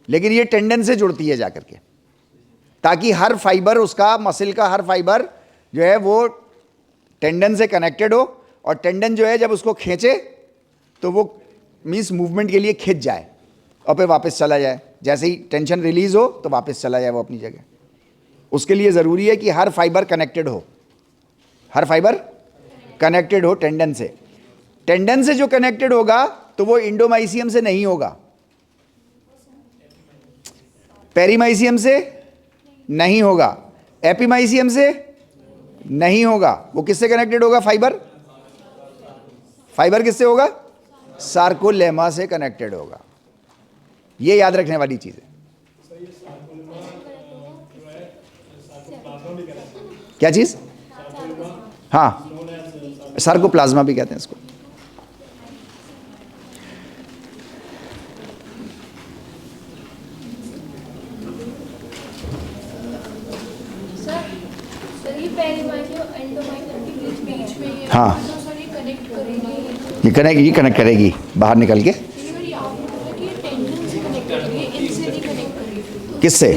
लेकिन ये टेंडन से जुड़ती है जाकर के, ताकि हर फाइबर, उसका मसल का हर फाइबर जो है वो टेंडन से कनेक्टेड हो, और टेंडन जो है जब उसको खींचे तो वो मीन्स मूवमेंट के लिए खिंच जाए और फिर वापस चला जाए। जैसे ही टेंशन रिलीज हो तो वापस चला जाए वो अपनी जगह। उसके लिए ज़रूरी है कि हर फाइबर कनेक्टेड हो, हर फाइबर कनेक्टेड हो टेंडन से। टेंडन से जो कनेक्टेड होगा तो वो इंडोमाइसियम से नहीं होगा, पेरीमाइसियम से नहीं होगा, एपीमाइसियम से नहीं होगा। वो किससे कनेक्टेड होगा? फाइबर, फाइबर किससे होगा? सार्कोलेमा से कनेक्टेड होगा। ये याद रखने वाली चीज है। क्या चीज? हाँ, सार्कोप्लाज्मा भी कहते हैं इसको। हाँ, ये कनेक्ट करेगी बाहर निकल के। किससे?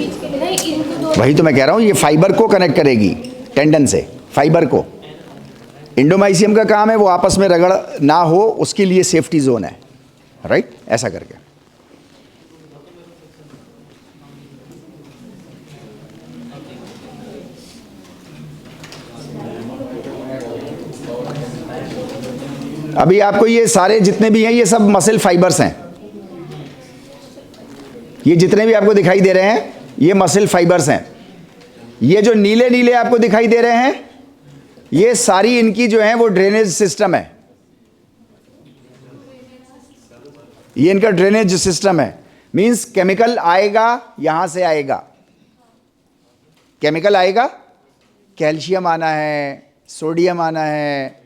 वही तो मैं कह रहा हूँ, ये फाइबर को कनेक्ट करेगी टेंडन से, फाइबर को। इंडोमाइसियम का काम है वो आपस में रगड़ ना हो, उसके लिए सेफ्टी जोन है। राइट, ऐसा करके। अभी आपको ये सारे जितने भी हैं ये सब मसल फाइबर्स हैं। ये जितने भी आपको दिखाई दे रहे हैं ये मसल फाइबर्स हैं। ये जो नीले नीले आपको दिखाई दे रहे हैं ये सारी इनकी जो है वो ड्रेनेज सिस्टम है। ये इनका ड्रेनेज सिस्टम है। मींस केमिकल आएगा यहां से आएगा, केमिकल आएगा, कैल्शियम आना है, सोडियम आना है,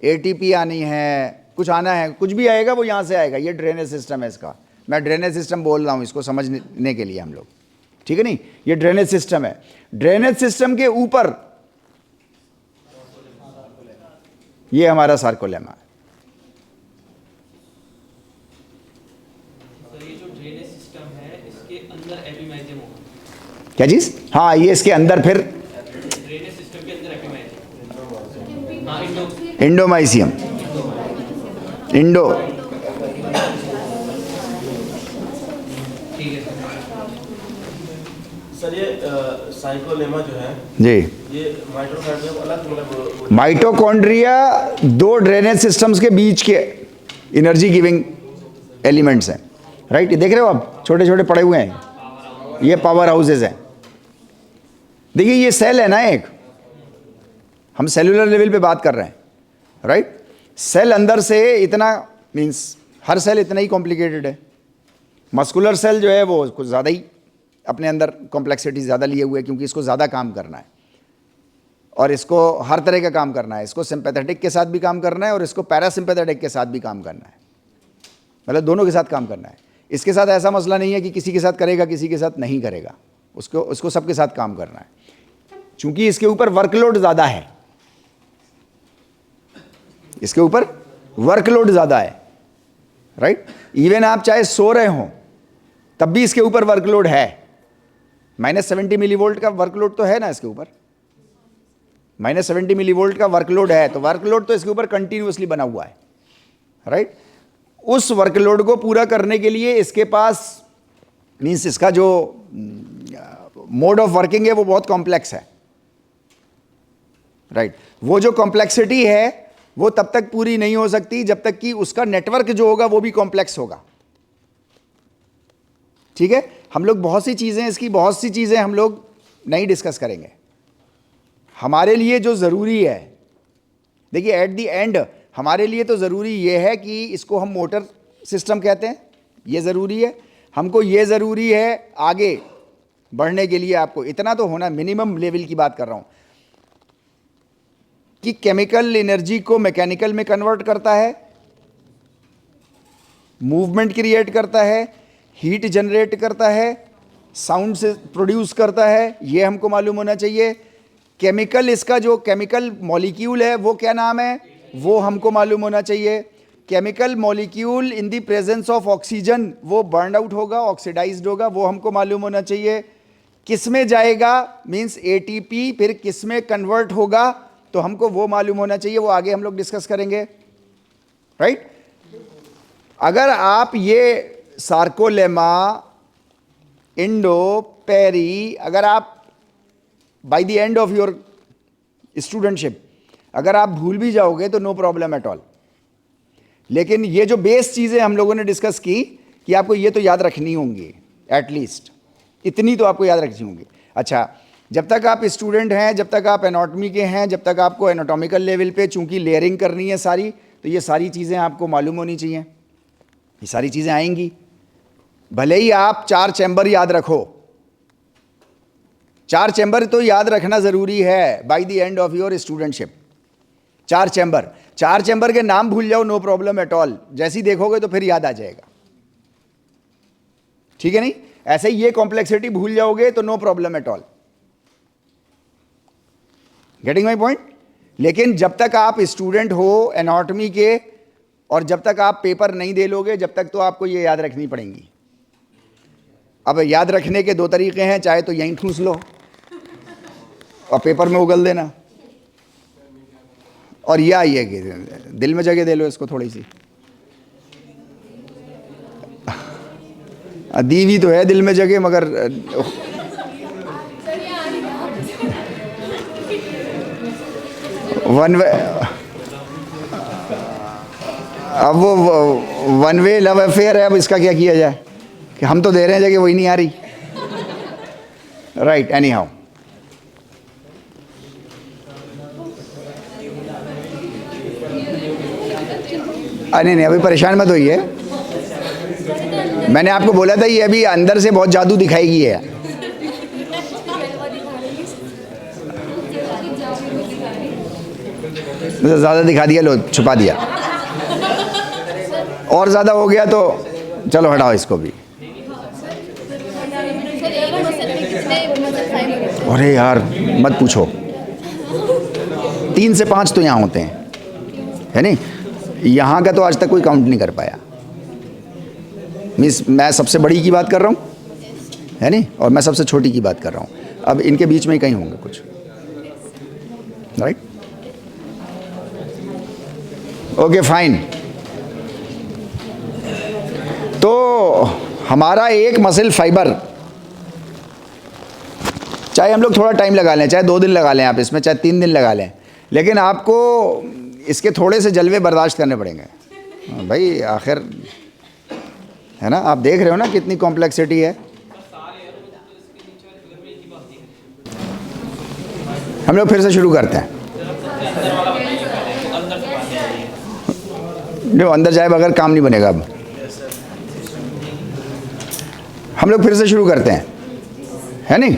एटीपी आनी है, कुछ आना है, कुछ भी आएगा वो यहाँ से आएगा। ये ड्रेनेज सिस्टम है इसका, मैं ड्रेनेज सिस्टम बोल रहा हूँ इसको समझने के लिए हम लोग, ठीक है नहीं। ये ड्रेनेज सिस्टम है। ड्रेनेज सिस्टम के ऊपर ये हमारा सार्कोलेमा है। सर ये जो ड्रेनेज सिस्टम है इसके अंदर एपिमाइजियम होगा। क्या चीज़? हाँ, ये इसके अंदर फिर ड्रेनेज सिस्टम के अंदर एपिमाइजियम, हाँ इंडोमाइसियम, इंडो, ठीक है सर ये साइकोलेमा जो है जी। ये माइटोकॉन्ड्रिया अलग मतलब माइटोकॉन्ड्रिया दो ड्रेनेज सिस्टम्स के बीच के एनर्जी गिविंग एलिमेंट्स हैं, राइट। ये देख रहे हो आप, छोटे छोटे पड़े हुए हैं, ये पावर हाउसेज हैं। देखिए ये सेल है ना एक, हम सेलुलर लेवल पे बात कर रहे हैं, राइट। सेल अंदर से इतना, मीन्स हर सेल इतना ही कॉम्प्लिकेटेड है। मस्कुलर सेल जो है वो कुछ ज़्यादा ही अपने अंदर कॉम्प्लेक्सिटी ज़्यादा लिए हुए है, क्योंकि इसको ज़्यादा काम करना है और इसको हर तरह का काम करना है। इसको सिंपैथेटिक के साथ भी काम करना है और इसको पैरासिम्पैथेटिक के साथ भी काम करना है, मतलब दोनों के साथ काम करना है। इसके साथ ऐसा मसला नहीं है कि किसी के साथ करेगा किसी के साथ नहीं करेगा, उसको सबके साथ काम करना है, चूंकि इसके ऊपर वर्कलोड ज़्यादा है, इसके ऊपर वर्कलोड ज़्यादा है, राइट। इवन आप चाहे सो रहे हो तब भी इसके ऊपर वर्कलोड है। -70 मिलीवोल्ट का वर्कलोड तो है ना इसके ऊपर, -70 मिलीवोल्ट का वर्कलोड है, तो वर्कलोड तो इसके ऊपर कंटिन्यूअसली बना हुआ है, राइट। उस वर्कलोड को पूरा करने के लिए इसके पास, मीन्स इसका जो मोड ऑफ वर्किंग है वो बहुत कॉम्प्लेक्स है, राइट। वो जो कॉम्प्लेक्सिटी है वो तब तक पूरी नहीं हो सकती जब तक कि उसका नेटवर्क जो होगा वो भी कॉम्प्लेक्स होगा, ठीक है। हम लोग बहुत सी चीज़ें हम लोग नहीं डिस्कस करेंगे। हमारे लिए जो ज़रूरी है, देखिए एट द एंड हमारे लिए तो ज़रूरी ये है कि इसको हम मोटर सिस्टम कहते हैं, ये ज़रूरी है हमको, ये ज़रूरी है आगे बढ़ने के लिए आपको इतना तो होना, मिनिमम लेवल की बात कर रहा हूँ, कि केमिकल एनर्जी को मैकेनिकल में कन्वर्ट करता है, मूवमेंट क्रिएट करता है, हीट जनरेट करता है, साउंड से प्रोड्यूस करता है, ये हमको मालूम होना चाहिए। केमिकल, इसका जो केमिकल मॉलिक्यूल है वो क्या नाम है वो हमको मालूम होना चाहिए। Chemical molecule in the presence of oxygen वो बर्न आउट होगा, ऑक्सीडाइज्ड होगा, वो हमको मालूम होना चाहिए। किस में जाएगा, मीन्स एटीपी फिर किस में कन्वर्ट होगा, तो हमको वो मालूम होना चाहिए, वो आगे हम लोग डिस्कस करेंगे, राइट। अगर आप ये सार्कोलेमा, इंडो, पेरी, अगर आप by the end of your studentship अगर आप भूल भी जाओगे तो नो प्रॉब्लम एट ऑल, लेकिन ये जो बेस चीज़ें हम लोगों ने डिस्कस की कि आपको ये तो याद रखनी होंगी, एटलीस्ट इतनी तो आपको याद रखनी होंगी। अच्छा, जब तक आप स्टूडेंट हैं, जब तक आप एनाटॉमी के हैं, जब तक आपको एनाटॉमिकल लेवल पे चूंकि लेयरिंग करनी है सारी, तो ये सारी चीज़ें आपको मालूम होनी चाहिए, ये सारी चीज़ें आएंगी। भले ही आप 4 चैम्बर याद रखो, 4 चैम्बर तो याद रखना ज़रूरी है by the end of your studentship. 4 chamber के नाम भूल जाओ, नो प्रॉब्लम एट ऑल, जैसे ही देखोगे तो फिर याद आ जाएगा, ठीक है नहीं। ऐसे ही ये कॉम्प्लेक्सिटी भूल जाओगे तो no problem at all, getting my point. लेकिन जब तक आप स्टूडेंट हो एनाटॉमी के और जब तक आप पेपर नहीं दे लोगे, जब तक तो आपको ये याद रखनी पड़ेंगी। अब याद रखने के 2 तरीके हैं, चाहे तो यहीं ठूस लो और पेपर में उगल देना, और या ये कि दिल में जगह दे लो इसको थोड़ी सी। दीवी तो है दिल में जगह, मगर वन वे, अब वो वन वे लव अफेयर है। अब इसका क्या किया जाए कि हम तो दे रहे हैं जगह, वही नहीं आ रही, राइट। एनी हाउ, नहीं अभी परेशान मत होइए, मैंने आपको बोला था ये अभी अंदर से बहुत जादू दिखाएगी है। ज़्यादा दिखा दिया, लो छुपा दिया। और ज़्यादा हो गया तो चलो हटाओ इसको भी। अरे यार मत पूछो, 3 से 5 तो यहाँ होते हैं, है नहीं? यहाँ का तो आज तक कोई काउंट नहीं कर पाया। मीन्स मैं सबसे बड़ी की बात कर रहा हूँ, है नहीं, और मैं सबसे छोटी की बात कर रहा हूँ। अब इनके बीच में ही कहीं होंगे कुछ, राइट? Okay fine. तो हमारा एक मसल फाइबर, चाहे हम लोग थोड़ा टाइम लगा लें, चाहे 2 दिन लगा लें आप इसमें, चाहे 3 दिन लगा लें, लेकिन आपको इसके थोड़े से जलवे बर्दाश्त करने पड़ेंगे भाई। आखिर है ना, आप देख रहे हो ना कितनी कॉम्प्लेक्सिटी है। हम लोग फिर से शुरू करते हैं। जो अंदर जाए बगैर काम नहीं बनेगा। अब हम लोग फिर से शुरू करते हैं, है नहीं?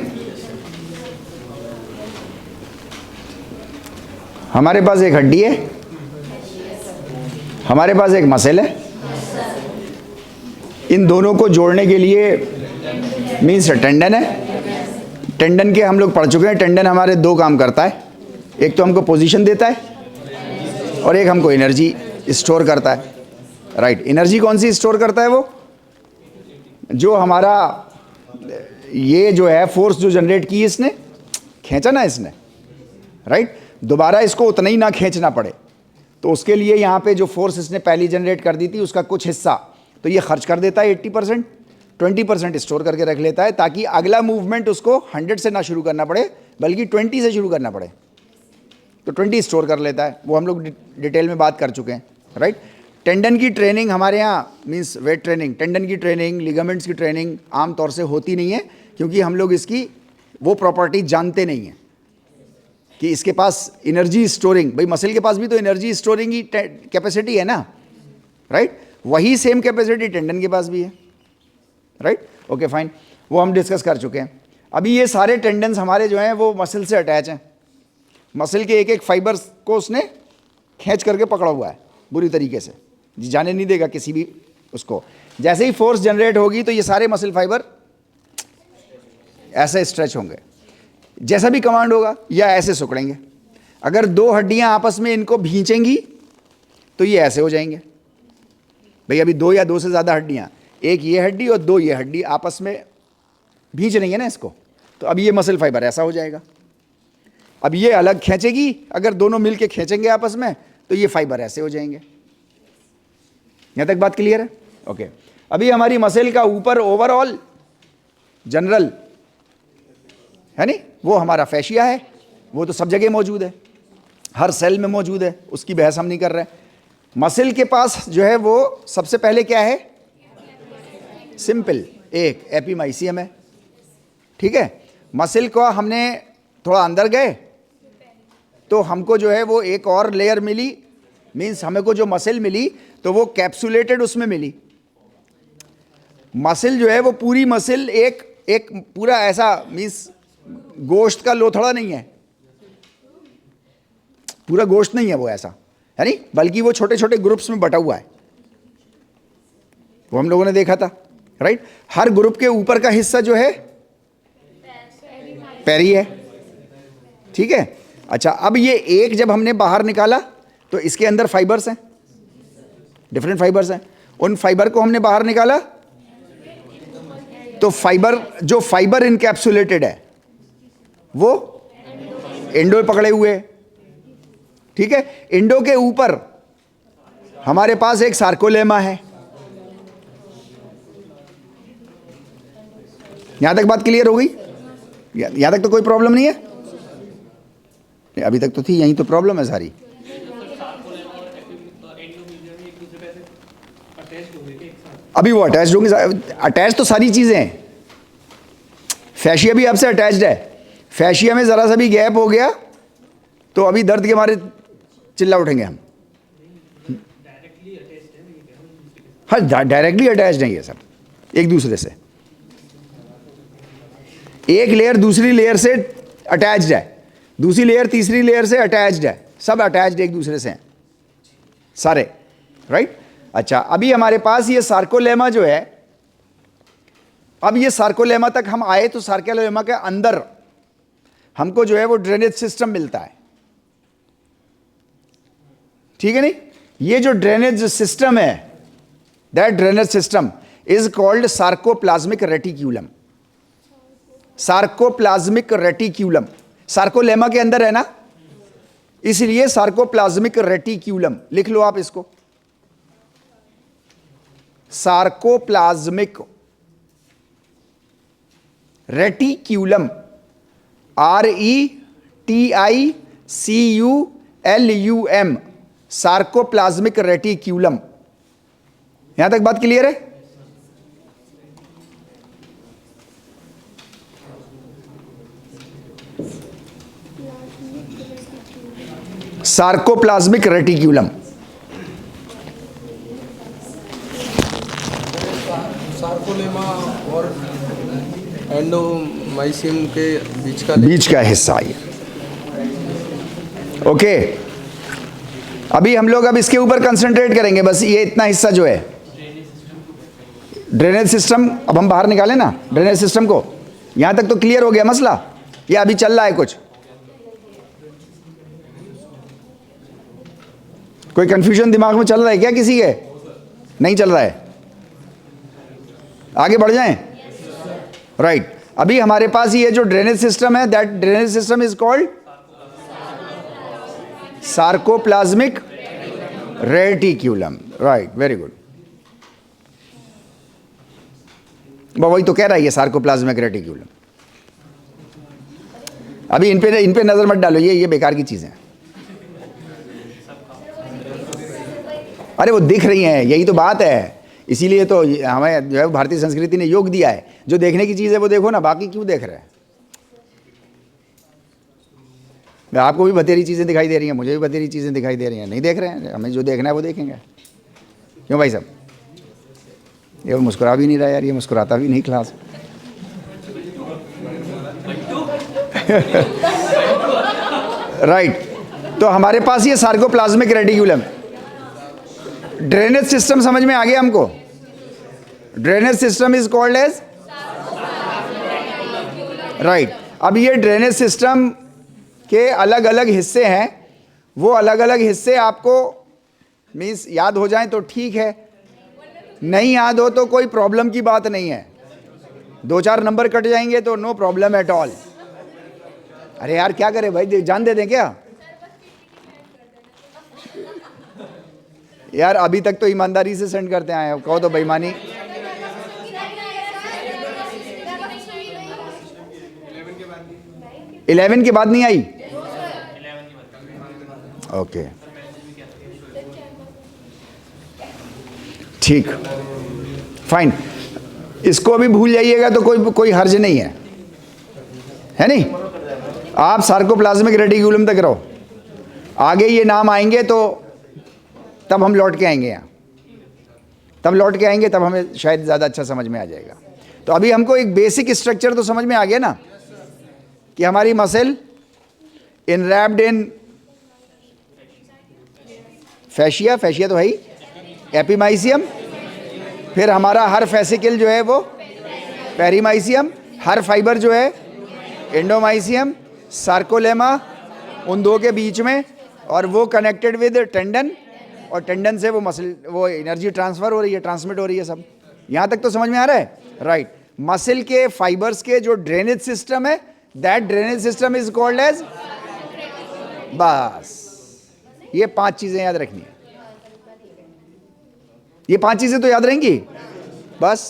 हमारे पास एक हड्डी है, हमारे पास एक मसल है। इन दोनों को जोड़ने के लिए मीन्स टेंडन है। टेंडन के हम लोग पढ़ चुके हैं। टेंडन हमारे 2 काम करता है, एक तो हमको पोजीशन देता है और एक हमको एनर्जी स्टोर करता है, राइट? एनर्जी कौन सी स्टोर करता है? वो जो हमारा ये जो है फोर्स जो जनरेट की इसने, खींचा ना इसने, राइट? दोबारा इसको उतना ही ना खींचना पड़े, तो उसके लिए यहाँ पे जो फोर्स इसने पहली जनरेट कर दी थी उसका कुछ हिस्सा तो ये खर्च कर देता है 80%, 20% स्टोर करके रख लेता है, ताकि अगला मूवमेंट उसको 100 से ना शुरू करना पड़े बल्कि 20 से शुरू करना पड़े। तो 20 स्टोर कर लेता है। वो हम लोग डिटेल में बात कर चुके हैं, राइट? टेंडन की ट्रेनिंग हमारे यहाँ मीन्स वेट ट्रेनिंग, टेंडन की ट्रेनिंग, लिगामेंट्स की ट्रेनिंग आमतौर से होती नहीं है, क्योंकि हम लोग इसकी वो प्रॉपर्टी जानते नहीं हैं कि इसके पास एनर्जी स्टोरिंग, भाई मसल के पास भी तो एनर्जी स्टोरिंग की कैपेसिटी है ना, राइट? वही सेम कैपेसिटी टेंडन के पास भी है, राइट? ओके फाइन, वो हम डिस्कस कर चुके हैं। अभी ये सारे टेंडन्स हमारे जो हैं वो मसल से अटैच हैं। मसल के एक एक फाइबर्स को उसने खींच करके पकड़ा हुआ है बुरी तरीके से, जाने नहीं देगा किसी भी उसको। जैसे ही फोर्स जनरेट होगी तो ये सारे मसल फाइबर ऐसे स्ट्रेच होंगे, जैसा भी कमांड होगा, या ऐसे सिकुड़ेंगे। अगर 2 हड्डियां आपस में इनको भींचेंगी तो ये ऐसे हो जाएंगे। भाई अभी 2 या 2 से ज़्यादा हड्डियां, एक ये हड्डी और 2 ये हड्डी आपस में भींच रही है ना इसको, तो अब ये मसल फाइबर ऐसा हो जाएगा। अब ये अलग खींचेगी, अगर दोनों मिलके खींचेंगे आपस में तो ये फाइबर ऐसे हो जाएंगे। यहाँ तक बात क्लियर है? ओके। अभी हमारी मसल का ऊपर ओवरऑल जनरल है नहीं, वो हमारा फैशिया है, वो तो सब जगह मौजूद है, हर सेल में मौजूद है, उसकी बहस हम नहीं कर रहे। मसल के पास जो है वो सबसे पहले क्या है? सिंपल एक एपिमाइसियम है, ठीक है? मसल को हमने थोड़ा अंदर गए तो हमको जो है वो एक और लेयर मिली, मीन्स हमें को जो मसल मिली तो वो कैप्सुलेटेड उसमें मिली। मसल जो है वो पूरी मसल एक पूरा ऐसा मीन्स गोश्त का लोथड़ा नहीं है, पूरा गोश्त नहीं है वो ऐसा, है नहीं, बल्कि वो छोटे छोटे ग्रुप्स में बटा हुआ है। वो हम लोगों ने देखा था, राइट? हर ग्रुप के ऊपर का हिस्सा जो है पेरी है, ठीक है? अच्छा, अब ये एक जब हमने बाहर निकाला तो इसके अंदर फाइबर्स हैं, डिफरेंट फाइबर्स हैं। उन फाइबर को हमने बाहर निकाला तो फाइबर जो फाइबर इनकैप्सुलेटेड है वो एंडो पकड़े हुए है, ठीक है? एंडो के ऊपर हमारे पास एक सार्कोलेमा है। यहां तक बात क्लियर हो गई? यहां तक तो कोई प्रॉब्लम नहीं है? अभी तक तो थी, यही तो प्रॉब्लम है सारी। अभी वो अटैच होंगे, अटैच तो सारी चीजें हैं। फैशिया भी आपसे अटैच्ड है। फैशिया में जरा सा भी गैप हो गया तो अभी दर्द के मारे चिल्ला उठेंगे हम। हाँ, डायरेक्टली अटैच्ड है ये सब एक दूसरे से। एक लेयर दूसरी लेयर से अटैच्ड है, दूसरी लेयर तीसरी लेयर से अटैच्ड है, सब अटैच्ड एक दूसरे से हैं सारे, राइट। अच्छा, अभी हमारे पास ये सार्कोलेमा जो है, अब ये सार्कोलेमा तक हम आए तो सार्कोलेमा के अंदर हमको जो है वो ड्रेनेज सिस्टम मिलता है, ठीक है नहीं। ये जो ड्रेनेज सिस्टम है, that drainage system is called sarcoplasmic reticulum. Sarcoplasmic reticulum sarcolemma के अंदर है ना, इसलिए सार्कोप्लाज्मिक रेटिक्यूलम लिख लो आप इसको। Sarcoplasmic reticulum, RETICULUM, sarcoplasmic reticulum. यहां तक बात क्लियर है? Sarcoplasmic reticulum. सार्कोलेमा और एंडोमाइसियम के बीच का हिस्सा ये, ओके। अभी हम लोग अब इसके ऊपर कंसंट्रेट करेंगे, बस ये इतना हिस्सा जो है ड्रेनेज सिस्टम। अब हम बाहर निकालें ना ड्रेनेज सिस्टम को। यहां तक तो क्लियर हो गया मसला, या अभी चल रहा है कुछ? कोई कंफ्यूजन दिमाग में चल रहा है क्या किसी के? नहीं चल रहा है? आगे बढ़ जाएं, राइट। अभी हमारे पास ये जो ड्रेनेज सिस्टम है, that drainage system is called sarcoplasmic reticulum, right, very good. वही तो कह रहा है ये सार्कोप्लाज्मिक रेटिक्यूलम। अभी इन पे नजर मत डालो, ये बेकार की चीजें हैं। अरे वो दिख रही हैं, यही तो बात है। इसीलिए तो हमें जो है भारतीय संस्कृति ने योग दिया है, जो देखने की चीज़ है वो देखो ना, बाकी क्यों देख रहे हैं? आपको भी बतेरी चीज़ें दिखाई दे रही हैं, मुझे भी बतेरी चीज़ें दिखाई दे रही हैं, नहीं देख रहे हैं? हमें जो देखना है वो देखेंगे। क्यों भाई साहब? ये मुस्कुरा भी नहीं रहा यार, ये मुस्कुराता भी नहीं क्लास। राइट, तो हमारे पास ये सार्कोप्लाज्मिक रेटिक्यूलम। ड्रेनेज सिस्टम समझ में आ गया हमको? Drainage system is called as, right. अब ये ड्रेनेज सिस्टम के अलग अलग हिस्से हैं, वो अलग अलग हिस्से आपको मीन्स याद हो जाएं तो ठीक है, नहीं याद हो तो कोई प्रॉब्लम की बात नहीं है। 2-4 नंबर कट जाएंगे तो नो प्रॉब्लम एट ऑल। अरे यार क्या करें भाई, जान दे दें क्या यार? अभी तक तो ईमानदारी से सेंड करते आए हैं, कहो तो बेईमानी। इलेवन के बाद नहीं आई? ओके ठीक, फाइन। इसको अभी भूल जाइएगा तो कोई हर्ज नहीं है नहीं। आप सार्कोप्लाज्मिक रेटिक्यूलम तक रहो, आगे ये नाम आएंगे तो तब हम लौट के आएंगे यहाँ, तब लौट के आएंगे, तब हमें शायद ज़्यादा अच्छा समझ में आ जाएगा। तो अभी हमको एक बेसिक स्ट्रक्चर तो समझ में आ गया ना, कि हमारी मसल इनरैप्ड इन फैशिया, फैशिया तो है ही, एपिमाइसियम, फिर हमारा हर फैसिकल जो है वो पेरीमाइसियम, हर फाइबर जो है एंडोमाइसियम, सार्कोलेमा उन दो के बीच में, और वो कनेक्टेड विद टेंडन, और टेंडन से वो मसल, वो एनर्जी ट्रांसफर हो रही है, ट्रांसमिट हो रही है। सब यहाँ तक तो समझ में आ रहा है, राइट। मसल के फाइबर्स के जो ड्रेनेज सिस्टम है, that drainage system is called as, बस ये 5 चीजें याद रखनी है। ये 5 चीजें तो याद रहेंगी, बस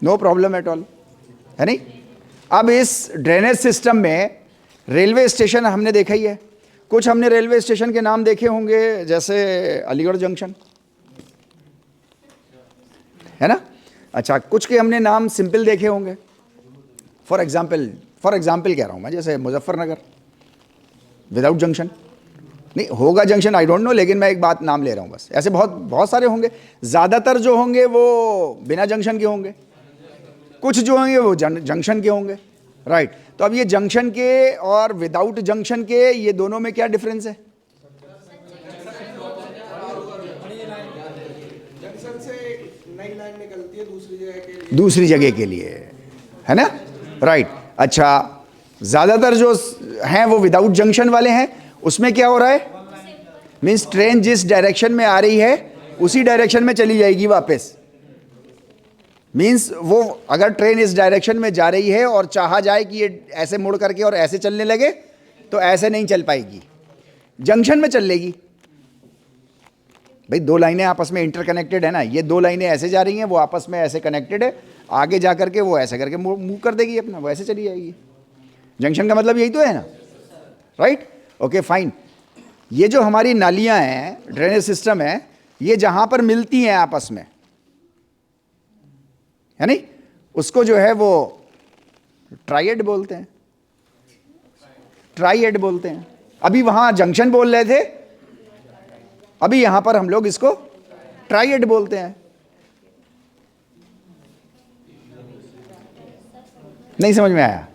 नो प्रॉब्लम एट ऑल, है नहीं। अब इस ड्रेनेज सिस्टम में रेलवे स्टेशन हमने देखा ही है, कुछ हमने रेलवे स्टेशन के नाम देखे होंगे, जैसे अलीगढ़ जंक्शन, है ना। अच्छा, कुछ के हमने नाम सिंपल देखे होंगे, फॉर एग्जाम्पल कह रहा हूं मैं, जैसे मुजफ्फरनगर विदाउट जंक्शन, नहीं होगा जंक्शन, आई डोंट नो, लेकिन मैं एक बात नाम ले रहा हूं बस। ऐसे बहुत सारे होंगे, ज़्यादातर जो होंगे वो बिना जंक्शन के होंगे, कुछ जो होंगे वो जंक्शन के होंगे, राइट। तो अब ये जंक्शन के और विदाउट जंक्शन के, ये दोनों में क्या डिफरेंस है? जंक्शन से एक नई लाइन निकलती है दूसरी जगह के लिए, है ना? राइट। अच्छा, ज़्यादातर जो हैं वो विदाउट जंक्शन वाले हैं, उसमें क्या हो रहा है? मीन्स ट्रेन जिस डायरेक्शन में आ रही है उसी डायरेक्शन में चली जाएगी वापस। मीन्स वो अगर ट्रेन इस डायरेक्शन में जा रही है और चाहा जाए कि ये ऐसे मुड़ करके और ऐसे चलने लगे, तो ऐसे नहीं चल पाएगी, जंक्शन में चल लेगी। भाई दो लाइनें आपस में इंटरकनेक्टेड है ना, ये दो लाइनें ऐसे जा रही हैं, वो आपस में ऐसे कनेक्टेड है, आगे जा करके वो ऐसे करके मूव कर देगी अपना, वो ऐसे चली जाएगी। जंक्शन का मतलब यही तो है ना, राइट? Okay fine. ये जो हमारी नालियां हैं, ड्रेनेज सिस्टम है, ये जहां पर मिलती हैं आपस में, है नहीं, उसको जो है वो ट्राइएड बोलते हैं, ट्राइएड बोलते हैं। अभी वहां जंक्शन बोल रहे थे, अभी यहां पर हम लोग इसको ट्राइएड बोलते हैं। नहीं समझ में आया?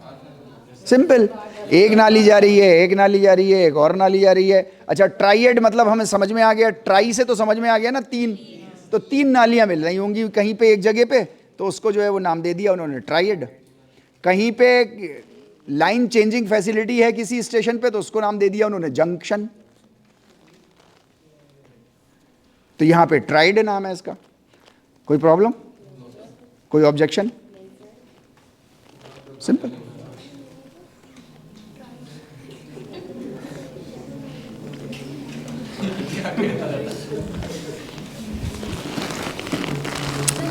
सिंपल, एक नाली जा रही है, एक नाली जा रही है, एक और नाली जा रही है। अच्छा, ट्राइएड मतलब हमें समझ में आ गया, ट्राई से तो समझ में आ गया ना, तीन, तो तीन नालियां मिल रही होंगी कहीं पे एक जगह पे, तो उसको जो है वो नाम दे दिया उन्होंने ट्राइएड। कहीं पे लाइन चेंजिंग फैसिलिटी है किसी स्टेशन पे, तो उसको नाम दे दिया उन्होंने जंक्शन। तो यहां पे ट्राइड नाम है इसका। कोई प्रॉब्लम, कोई ऑब्जेक्शन? सिंपल।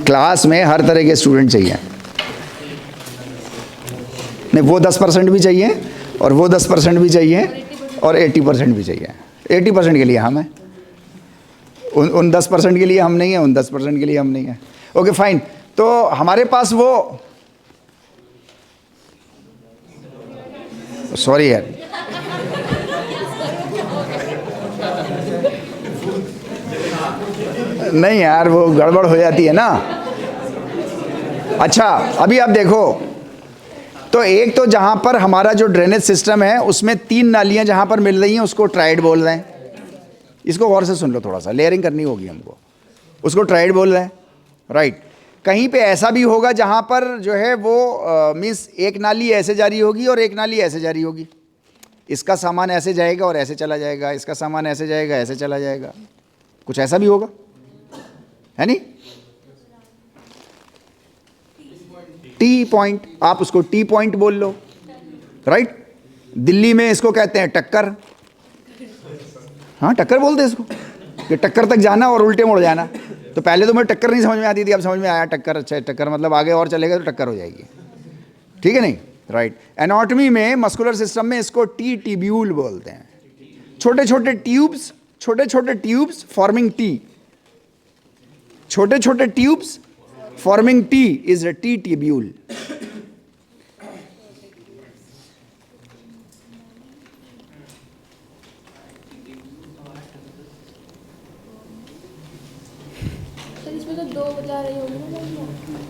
क्लास में हर तरह के स्टूडेंट चाहिए, नहीं वो 10% भी चाहिए और वो 10% भी चाहिए और 80% भी चाहिए। 80% के लिए हम हैं, उन 10% के लिए हम नहीं हैं, उन 10% के लिए हम नहीं हैं। Okay fine. तो हमारे पास वो, सॉरी यार, नहीं यार वो गड़बड़ हो जाती है ना। अच्छा, अभी आप देखो, तो एक तो जहां पर हमारा जो ड्रेनेज सिस्टम है उसमें तीन नालियां जहां पर मिल रही हैं उसको ट्राइड बोल रहे हैं। इसको गौर से सुन लो, थोड़ा सा लेयरिंग करनी होगी हमको। उसको ट्राइड बोल रहे हैं, राइट। कहीं पे ऐसा भी होगा जहां पर जो है वो मीन्स एक नाली ऐसे जा रही होगी और एक नाली ऐसे जा रही होगी। इसका सामान ऐसे जाएगा और ऐसे चला जाएगा, इसका सामान ऐसे जाएगा ऐसे चला जाएगा, कुछ ऐसा भी होगा, है नहीं? टी पॉइंट, आप उसको टी पॉइंट बोल लो, राइट। दिल्ली में इसको कहते हैं टक्कर, हाँ टक्कर बोलते हैं इसको, कि टक्कर तक जाना और उल्टे मुड़ जाना। तो पहले तो मुझे टक्कर नहीं समझ में आती थी, अब समझ में आया टक्कर। अच्छा, टक्कर मतलब आगे और चलेगा तो टक्कर हो जाएगी, ठीक है नहीं, राइट। एनाटॉमी में, मस्कुलर सिस्टम में इसको टी टिब्यूल बोलते हैं। छोटे छोटे ट्यूब्स, छोटे छोटे ट्यूब्स फॉर्मिंग टी, छोटे छोटे tubes forming T is a T tubule.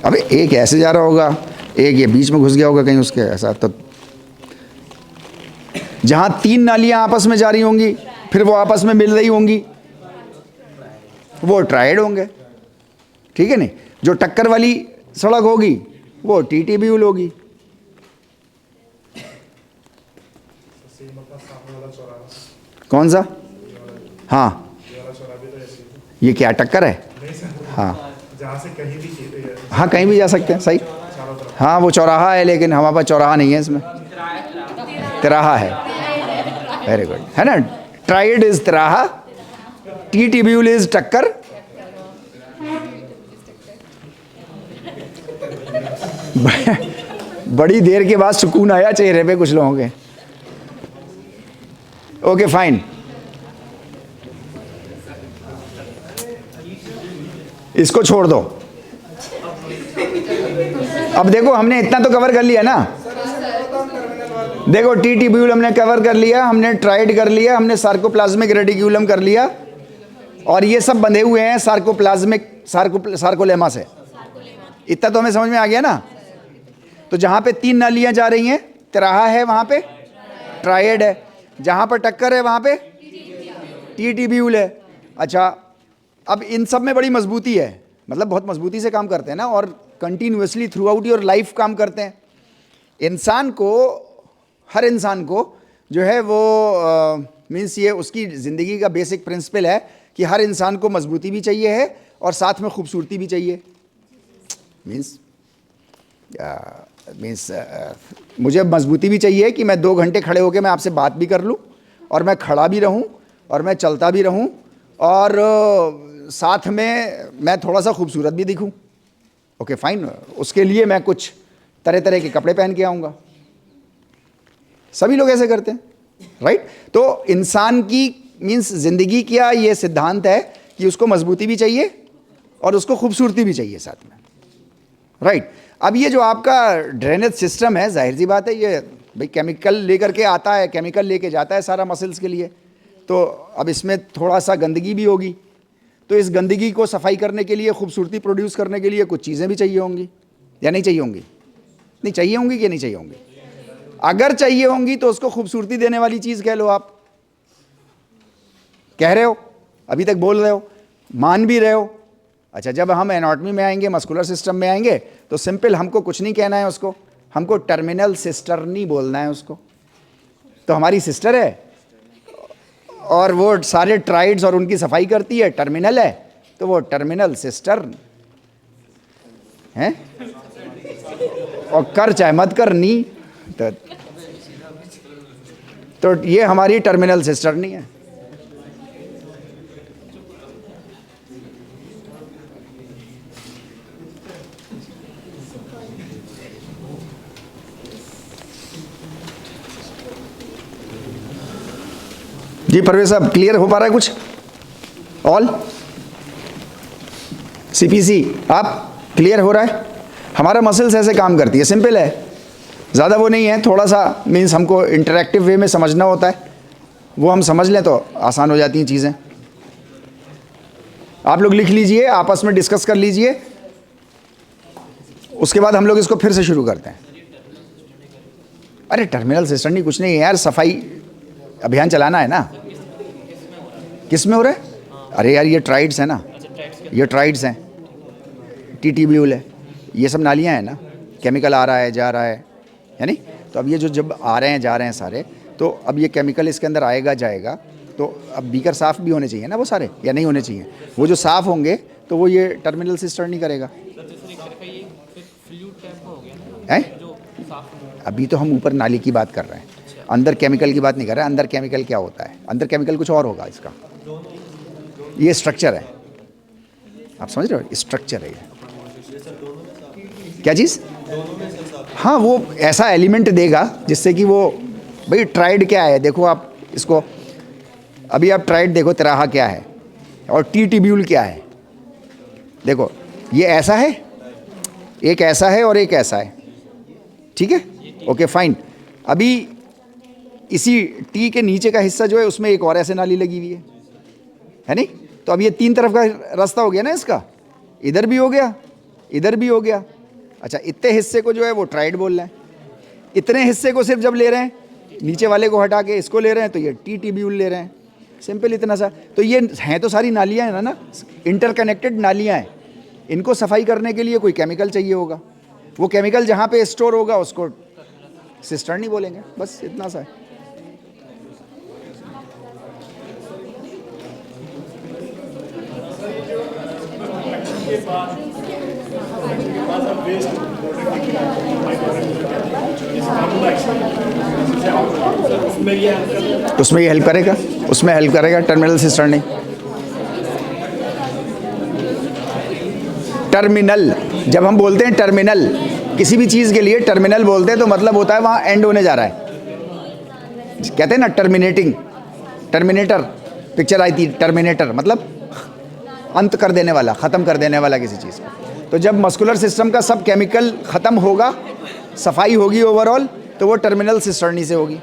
अबे एक ऐसे जा रहा होगा, एक ये बीच में घुस गया होगा कहीं उसके, ऐसा। तो जहां तीन नालियां आपस में जा रही होंगी, फिर वो आपस में मिल रही होंगी, वो ट्राइड होंगे, ठीक है नहीं। जो टक्कर वाली सड़क होगी वो टी टिब्यूल होगी। कौन सा? हाँ, ये क्या टक्कर है? हाँ, जहाँ से कहीं भी हाँ कहीं भी जा सकते हैं, सही। हाँ वो चौराहा है, लेकिन हमारे पास चौराहा नहीं है, इसमें तिराहा है। वेरी गुड, है ना। ट्राइड इज तिराहा, टी टिब्यूल इज टक्कर। बड़ी देर के बाद सुकून आया चेहरे पे कुछ लोगों के। ओके फाइन, इसको छोड़ दो। अब देखो हमने इतना तो कवर कर लिया ना। देखो टी टिब्यूल हमने कवर कर लिया, हमने ट्राइड कर लिया, हमने सार्कोप्लाज्मिक रेटिक्यूलम कर लिया, और ये सब बंधे हुए हैं सार्कोप्लाज्मिक सार्कोलेमा से। इतना तो हमें समझ में आ गया ना। तो जहाँ पे 3 नालियाँ जा रही हैं, तिराहा है वहाँ पे ट्रायड है, जहाँ पर टक्कर है वहाँ पे टी ट्यूब्यूल है। अच्छा, अब इन सब में बड़ी मजबूती है, मतलब बहुत मजबूती से काम करते हैं ना, और continuously through out your life काम करते हैं। इंसान को, हर इंसान को जो है वो मीन्स ये उसकी ज़िंदगी का बेसिक प्रिंसिपल है कि हर इंसान को मजबूती भी चाहिए है और साथ में खूबसूरती भी चाहिए। मीन्स मुझे मजबूती भी चाहिए कि मैं 2 घंटे खड़े होकर मैं आपसे बात भी कर लूँ, और मैं खड़ा भी रहूँ, और मैं चलता भी रहूँ, और साथ में मैं थोड़ा सा खूबसूरत भी दिखूँ। ओके फाइन, उसके लिए मैं कुछ तरह तरह के कपड़े पहन के आऊँगा। सभी लोग ऐसे करते हैं, राइट? तो इंसान की मीन्स ज़िंदगी का ये सिद्धांत है कि उसको मजबूती भी चाहिए और उसको खूबसूरती भी चाहिए साथ में, राइट? अब ये जो आपका ड्रेनेज सिस्टम है, जाहिर सी बात है, ये भाई केमिकल लेकर के आता है, केमिकल लेके जाता है सारा मसल्स के लिए। तो अब इसमें थोड़ा सा गंदगी भी होगी, तो इस गंदगी को सफाई करने के लिए, खूबसूरती प्रोड्यूस करने के लिए कुछ चीज़ें भी चाहिए होंगी या नहीं चाहिए होंगी? नहीं चाहिए होंगी कि नहीं चाहिए होंगी? अगर चाहिए होंगी तो उसको खूबसूरती देने वाली चीज़ कह लो। आप कह रहे हो, अभी तक बोल रहे हो, मान भी रहे हो। अच्छा, जब हम एनाटॉमी में आएंगे, मस्कुलर सिस्टम में आएंगे, तो सिंपल हमको कुछ नहीं कहना है उसको, हमको टर्मिनल सिस्टर्नी बोलना है उसको। तो हमारी सिस्टर है और वो सारे ट्राइड्स और उनकी सफाई करती है, टर्मिनल है, तो वो टर्मिनल सिस्टर्न है। और कर चाहे मत कर नी, तो ये हमारी टर्मिनल सिस्टर्नी है। जी परवेज साहब, क्लियर हो पा रहा है कुछ? ऑल सीपीसी आप क्लियर हो रहा है? हमारा मसल्स ऐसे काम करती है, सिंपल है, ज़्यादा वो नहीं है। थोड़ा सा मीन्स हमको इंटरैक्टिव वे में समझना होता है, वो हम समझ लें तो आसान हो जाती हैं चीज़ें। आप लोग लिख लीजिए, आपस में डिस्कस कर लीजिए, उसके बाद हम लोग इसको फिर से शुरू करते हैं। अरे टर्मिनल सिस्टम नहीं, कुछ नहीं है यार, सफाई अभियान चलाना है ना। किस में हो रहा है? अरे यार ये ट्राइड्स है ना, ये ट्राइड्स हैं, टी ट्यूब्यूल है, ये सब नालियाँ हैं ना, केमिकल आ रहा है जा रहा है नहीं? तो अब ये जो जब आ रहे हैं जा रहे हैं सारे, तो अब ये केमिकल इसके अंदर आएगा जाएगा, तो अब बीकर साफ़ भी होने चाहिए ना वो सारे, या नहीं होने चाहिए? वो जो साफ़ होंगे तो वो ये टर्मिनल सिस्टर्न नहीं करेगा है। अभी तो हम ऊपर नाली की बात कर रहे हैं, अंदर केमिकल की बात नहीं कर रहे हैं। अंदर केमिकल क्या होता है? अंदर केमिकल कुछ और होगा इसका, ये स्ट्रक्चर है, आप समझ रहे हो? स्ट्रक्चर है ये। क्या चीज़? हाँ, वो ऐसा एलिमेंट देगा जिससे कि वो, भाई ट्राइड क्या है देखो आप इसको, अभी आप ट्राइड देखो, तिराहा क्या है और टी ट्यूब्यूल क्या है। देखो ये ऐसा है, एक ऐसा है और एक ऐसा है, ठीक है, ओके फाइन। अभी इसी टी के नीचे का हिस्सा जो है उसमें एक और ऐसे नाली लगी हुई है नहीं? तो अब ये 3 तरफ का रास्ता हो गया ना इसका, इधर भी हो गया, इधर भी हो गया। अच्छा, इतने हिस्से को जो है वो ट्राइड बोल रहे हैं, इतने हिस्से को सिर्फ जब ले रहे हैं, नीचे वाले को हटा के इसको ले रहे हैं, तो ये टी ट्यूब्यूल ले रहे हैं, सिंपल इतना सा। तो ये हैं तो सारी नालियाँ हैं ना, इंटरकनेक्टेड नालियाँ हैं। इनको सफाई करने के लिए कोई केमिकल चाहिए होगा, वो केमिकल जहाँ पे स्टोर होगा उसको सिस्टर्न ही बोलेंगे, बस इतना सा है। उसमें ये हेल्प करेगा, उसमें हेल्प करेगा, टर्मिनल सिस्टर्न नहीं। टर्मिनल, जब हम बोलते हैं टर्मिनल किसी भी चीज़ के लिए, टर्मिनल बोलते हैं तो मतलब होता है वहाँ एंड होने जा रहा है। कहते हैं ना टर्मिनेटिंग, टर्मिनेटर पिक्चर आई थी, टर्मिनेटर मतलब अंत कर देने वाला, ख़त्म कर देने वाला किसी चीज़ को। तो जब मस्कुलर सिस्टम का सब केमिकल ख़त्म होगा, सफाई होगी ओवरऑल, तो वो टर्मिनल सिस्टर्नी से होगी।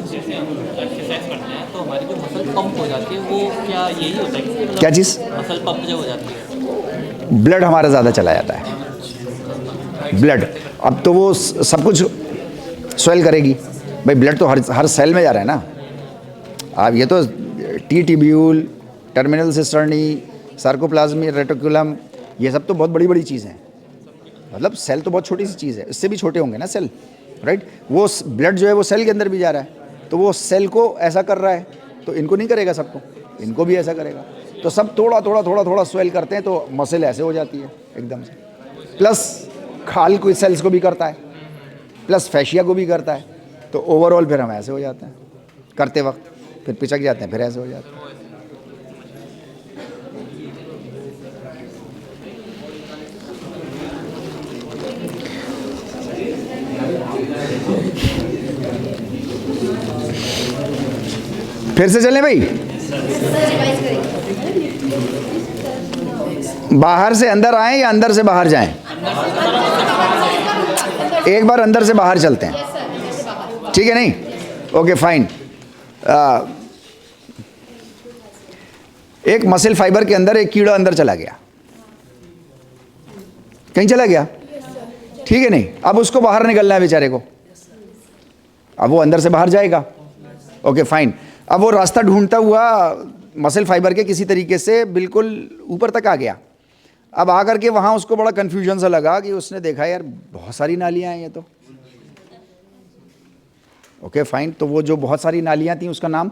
जैसे हम एक्सरसाइज करते हैं तो हमारी जो मसल पंप पम्प हो जाती है वो क्या यही होता है कि मतलब क्या चीज़? मसल पम्प जब हो जाती है ब्लड हमारा ज़्यादा चला जाता है। ब्लड अब तो वो सब कुछ स्वेल करेगी भाई, ब्लड तो हर सेल में जा रहा है ना। अब ये तो T tubule, terminal cisternae, sarcoplasmic reticulum, ये सब तो बहुत बड़ी बड़ी चीज़ें हैं। मतलब सेल तो बहुत छोटी सी चीज़ है, इससे भी छोटे होंगे ना सेल, राइट। वो ब्लड जो है वो सेल के अंदर भी जा रहा है, तो वो सेल को ऐसा कर रहा है, तो इनको नहीं करेगा सबको, इनको भी ऐसा करेगा। तो सब थोड़ा थोड़ा थोड़ा थोड़ा स्वेल करते हैं, तो मसल ऐसे हो जाती है एकदम से। प्लस खाल को सेल्स को भी करता है, प्लस फैशिया को भी करता है, तो ओवरऑल फिर हम ऐसे हो जाते हैं करते वक्त, फिर पिचक जाते हैं, फिर ऐसे हो जाते हैं। फिर से चलें भाई, बाहर से अंदर आएं या अंदर से बाहर जाएं? एक बार अंदर से बाहर चलते हैं, ठीक है नहीं? Okay fine. एक मसल फाइबर के अंदर एक कीड़ा अंदर चला गया, कहीं चला गया, ठीक है नहीं? अब उसको बाहर निकलना है बेचारे को, अब वो अंदर से बाहर जाएगा, ओके फाइन। अब वो रास्ता ढूंढता हुआ मसल फाइबर के किसी तरीके से बिल्कुल ऊपर तक आ गया। अब आकर के वहाँ उसको बड़ा कन्फ्यूजन सा लगा कि उसने देखा यार बहुत सारी नालियाँ हैं ये तो, ओके फाइन। तो वो जो बहुत सारी नालियाँ थी उसका नाम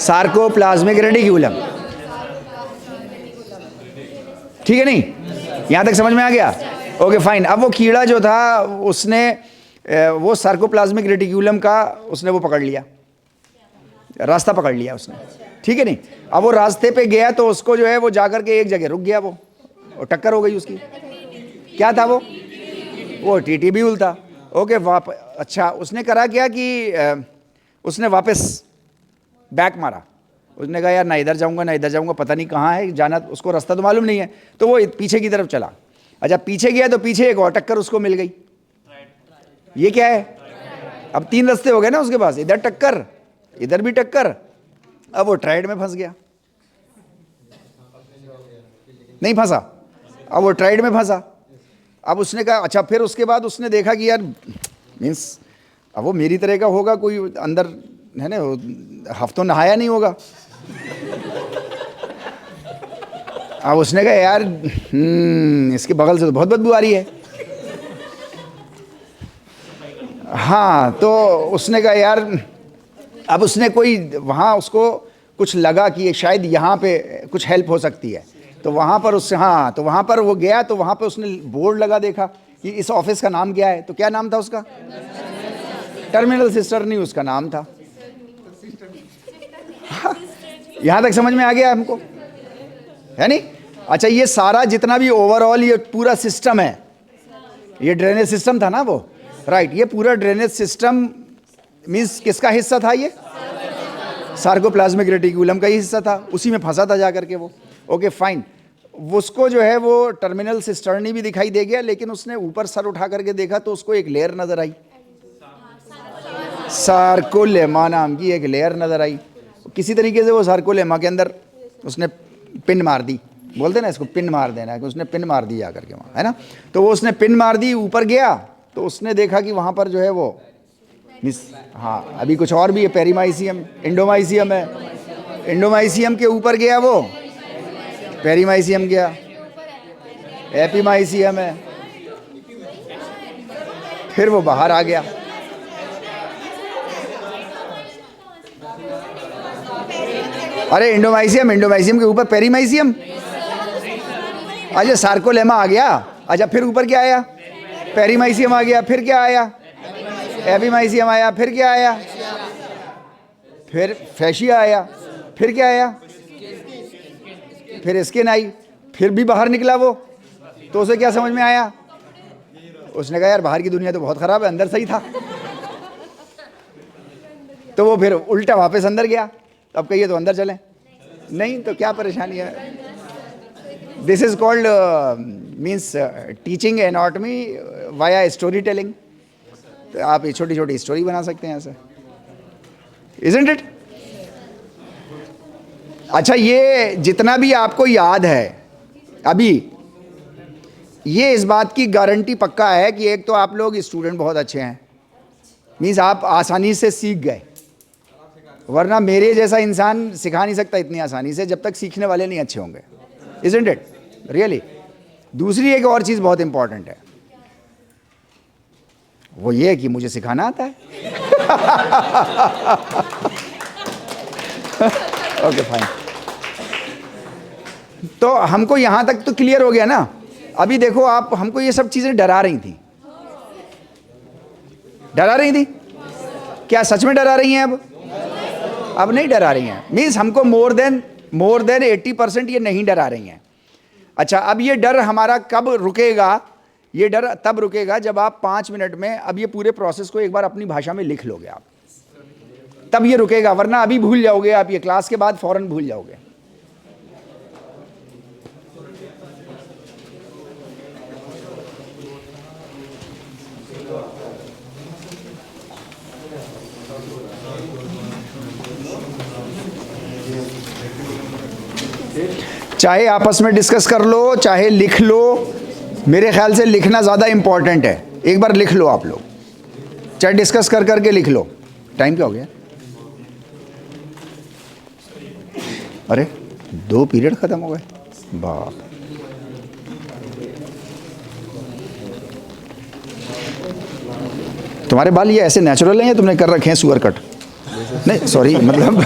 सार्कोप्लाज्मिक रेटिक्यूलम, ठीक है नहीं? यहाँ तक समझ में आ गया? Okay fine. अब वो कीड़ा जो था उसने वो सार्कोप्लाज्मिक रेटिक्यूलम का उसने वो पकड़ लिया, रास्ता पकड़ लिया उसने, ठीक है नहीं? अब वो रास्ते पे गया तो उसको जो है वो जाकर के एक जगह रुक गया, वो और टक्कर हो गई उसकी। क्या था वो टीटीब्यूल था, ओके। अच्छा उसने करा क्या कि उसने वापस बैक मारा, उसने कहा यार ना इधर जाऊंगा ना इधर जाऊंगा, पता नहीं कहाँ है जाना, उसको रास्ता तो मालूम नहीं है, तो वो पीछे की तरफ चला। अच्छा पीछे गया तो पीछे एक और टक्कर उसको मिल गई, ये क्या है? अब 3 रास्ते हो गए ना उसके पास, इधर टक्कर इधर भी टक्कर, अब वो ट्रायड में फंस गया, नहीं फंसा, अब वो ट्रायड में फंसा। अब उसने कहा अच्छा, फिर उसके बाद उसने देखा कि यार मीन्स अब वो मेरी तरह का होगा कोई अंदर है ना, हफ्तों नहाया नहीं होगा। अब उसने कहा यार इसके बगल से तो बहुत बदबू आ रही है। हाँ तो उसने कहा यार, अब उसने कोई वहाँ उसको कुछ लगा कि शायद यहाँ पे कुछ हेल्प हो सकती है, तो वहाँ पर उससे हाँ तो वहाँ पर वो गया, तो वहाँ पे उसने बोर्ड लगा देखा कि इस ऑफिस का नाम क्या है, तो क्या नाम था उसका? टर्मिनल सिस्टर्नी उसका नाम था। हाँ, यहाँ तक समझ में आ गया हमको, है नहीं? अच्छा ये सारा जितना भी ओवरऑल ये पूरा सिस्टम है, ये ड्रेनेज सिस्टम था ना वो, राइट। ये पूरा ड्रेनेज सिस्टम मीन्स किसका हिस्सा था? ये सार्कोप्लाज्मिक रेटिक्यूलम का ही हिस्सा था, उसी में फंसा था जाकर के वो, ओके फाइन। उसको जो है वो टर्मिनल सिस्टर्नी भी दिखाई दे गया, लेकिन उसने ऊपर सर उठा करके देखा तो उसको एक लेयर नजर आई, सार्कोलेमा नाम की एक लेयर नजर आई। किसी तरीके से वो सार्कोलेमा के अंदर उसने पिन मार दी, बोलते ना इसको पिन मार देना, कि उसने पिन मार दी जाकर के वहाँ, है ना? तो वो उसने पिन मार दी, ऊपर गया तो उसने देखा कि वहाँ पर जो है वो हाँ अभी कुछ और भी है, पेरीमाइसियम इंडोमाइसियम है, इंडोमाइसियम के ऊपर गया वो, पेरीमाइसियम गया, एपीमाइसियम है, फिर वो बाहर आ गया। अरे इंडोमाइसियम के ऊपर पेरीमाइसियम, अच्छा सार्कोलेमा आ गया, अच्छा फिर ऊपर क्या आया? पेरीमाइसियम आ गया, फिर क्या आया? एपीमाइसियम आया, फिर क्या आया? फिर फैशिया आया, फिर क्या आया? फिर स्किन आई, फिर भी बाहर निकला वो, तो उसे क्या समझ में आया? उसने कहा यार बाहर की दुनिया तो बहुत खराब है, अंदर सही था। तो वो फिर उल्टा वापस अंदर गया। अब कहिए तो अंदर चलें, नहीं तो क्या परेशानी है? This is called means teaching anatomy via story telling. तो आप ये छोटी छोटी स्टोरी बना सकते हैं ऐसे, इजंट इट? अच्छा, ये जितना भी आपको याद है अभी, ये इस बात की गारंटी पक्का है कि एक तो आप लोग स्टूडेंट बहुत अच्छे हैं, मीन्स आप आसानी से सीख गए, वरना मेरे जैसा इंसान सिखा नहीं सकता इतनी आसानी से जब तक सीखने वाले नहीं अच्छे होंगे। Isn't it? रियली। दूसरी एक और चीज़ बहुत इंपॉर्टेंट है, वो ये है कि मुझे सिखाना आता है। Okay fine. तो हमको यहां तक तो क्लियर हो गया ना। अभी देखो, आप हमको ये सब चीजें डरा रही थी, डरा रही थी क्या? सच में डरा रही हैं अब नहीं डरा रही हैं। मीन्स हमको मोर देन 80% ये नहीं डरा रही हैं। अच्छा, अब ये डर हमारा कब रुकेगा? ये डर तब रुकेगा जब आप 5 मिनट में अब ये पूरे प्रोसेस को एक बार अपनी भाषा में लिख लोगे आप, तब ये रुकेगा, वरना अभी भूल जाओगे आप, ये क्लास के बाद फौरन भूल जाओगे। चाहे आपस में डिस्कस कर लो, चाहे लिख लो, मेरे ख्याल से लिखना ज़्यादा इंपॉर्टेंट है। एक बार लिख लो आप लोग, चाहे डिस्कस कर करके लिख लो। टाइम क्या हो गया? अरे 2 पीरियड ख़त्म हो गए, बाप। तुम्हारे बाल ये ऐसे नेचुरल हैं या तुमने कर रखे हैं सुअर कट? नहीं सॉरी, मतलब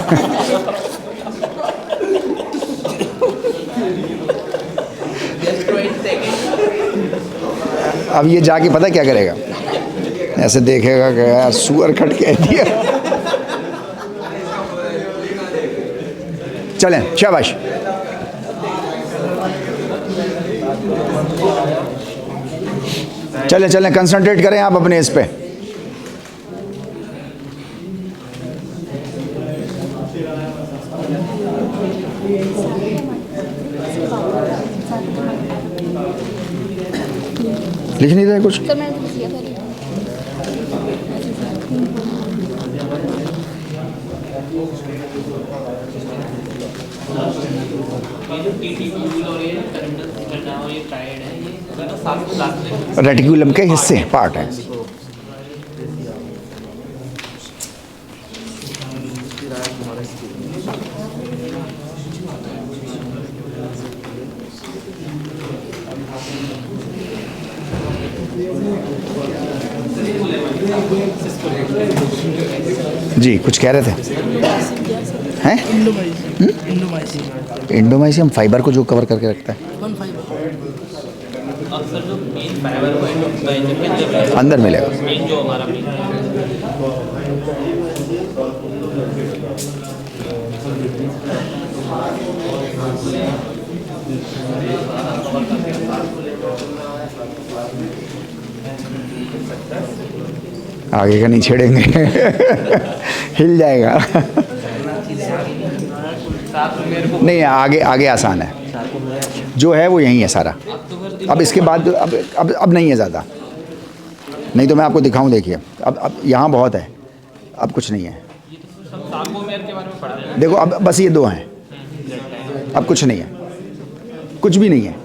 अब ये जाके पता क्या करेगा, ऐसे देखेगा कि यार सुअर कट कह दिया। चलें, शाबाश। चलें, कंसंट्रेट करें आप अपने इस पे। लिख नहीं रहे कुछ? रेटिकुलम के हिस्से, पार्ट है। जी कुछ कह रहे थे? हैं? इंडोमाइसियम फाइबर को जो कवर करके रखता है, अक्सर जो मेन फाइबर वो इंडोमाइसियम के अंदर अंदर मिलेगा। मेन जो हमारा आगे का नहीं छेड़ेंगे। हिल जाएगा। नहीं, आगे आसान है, जो है वो यही है सारा। अब इसके बाद अब नहीं है ज़्यादा, नहीं तो मैं आपको दिखाऊं। देखिए अब यहाँ बहुत है, अब कुछ नहीं है। देखो अब बस ये 2 हैं, अब कुछ नहीं है, कुछ भी नहीं है,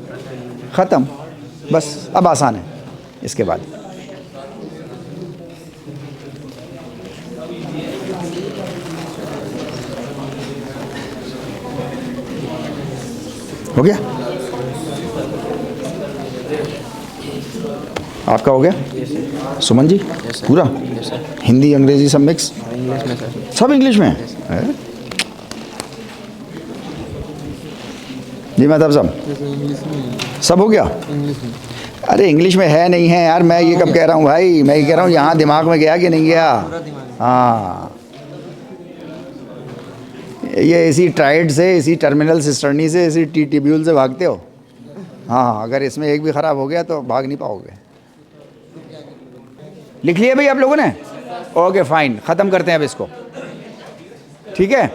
ख़त्म। बस अब आसान है इसके बाद। हो गया? आपका हो गया? सुमन जी पूरा? हिंदी अंग्रेजी सब मिक्स? सब इंग्लिश में है? जी मेहताब साहब सब हो गया? अरे इंग्लिश में है नहीं है यार, मैं ये कब कह रहा हूँ भाई, मैं ये कह रहा हूँ यहाँ दिमाग में गया कि नहीं गया? हाँ, ये इसी ट्राइड से, इसी टर्मिनल सिस्टर्नी से, इसी टी टिब्यूल से भागते हो। हाँ, अगर इसमें एक भी ख़राब हो गया तो भाग नहीं पाओगे। लिख लिया भाई आप लोगों ने? ओके फाइन, ख़त्म करते हैं अब इसको, ठीक है।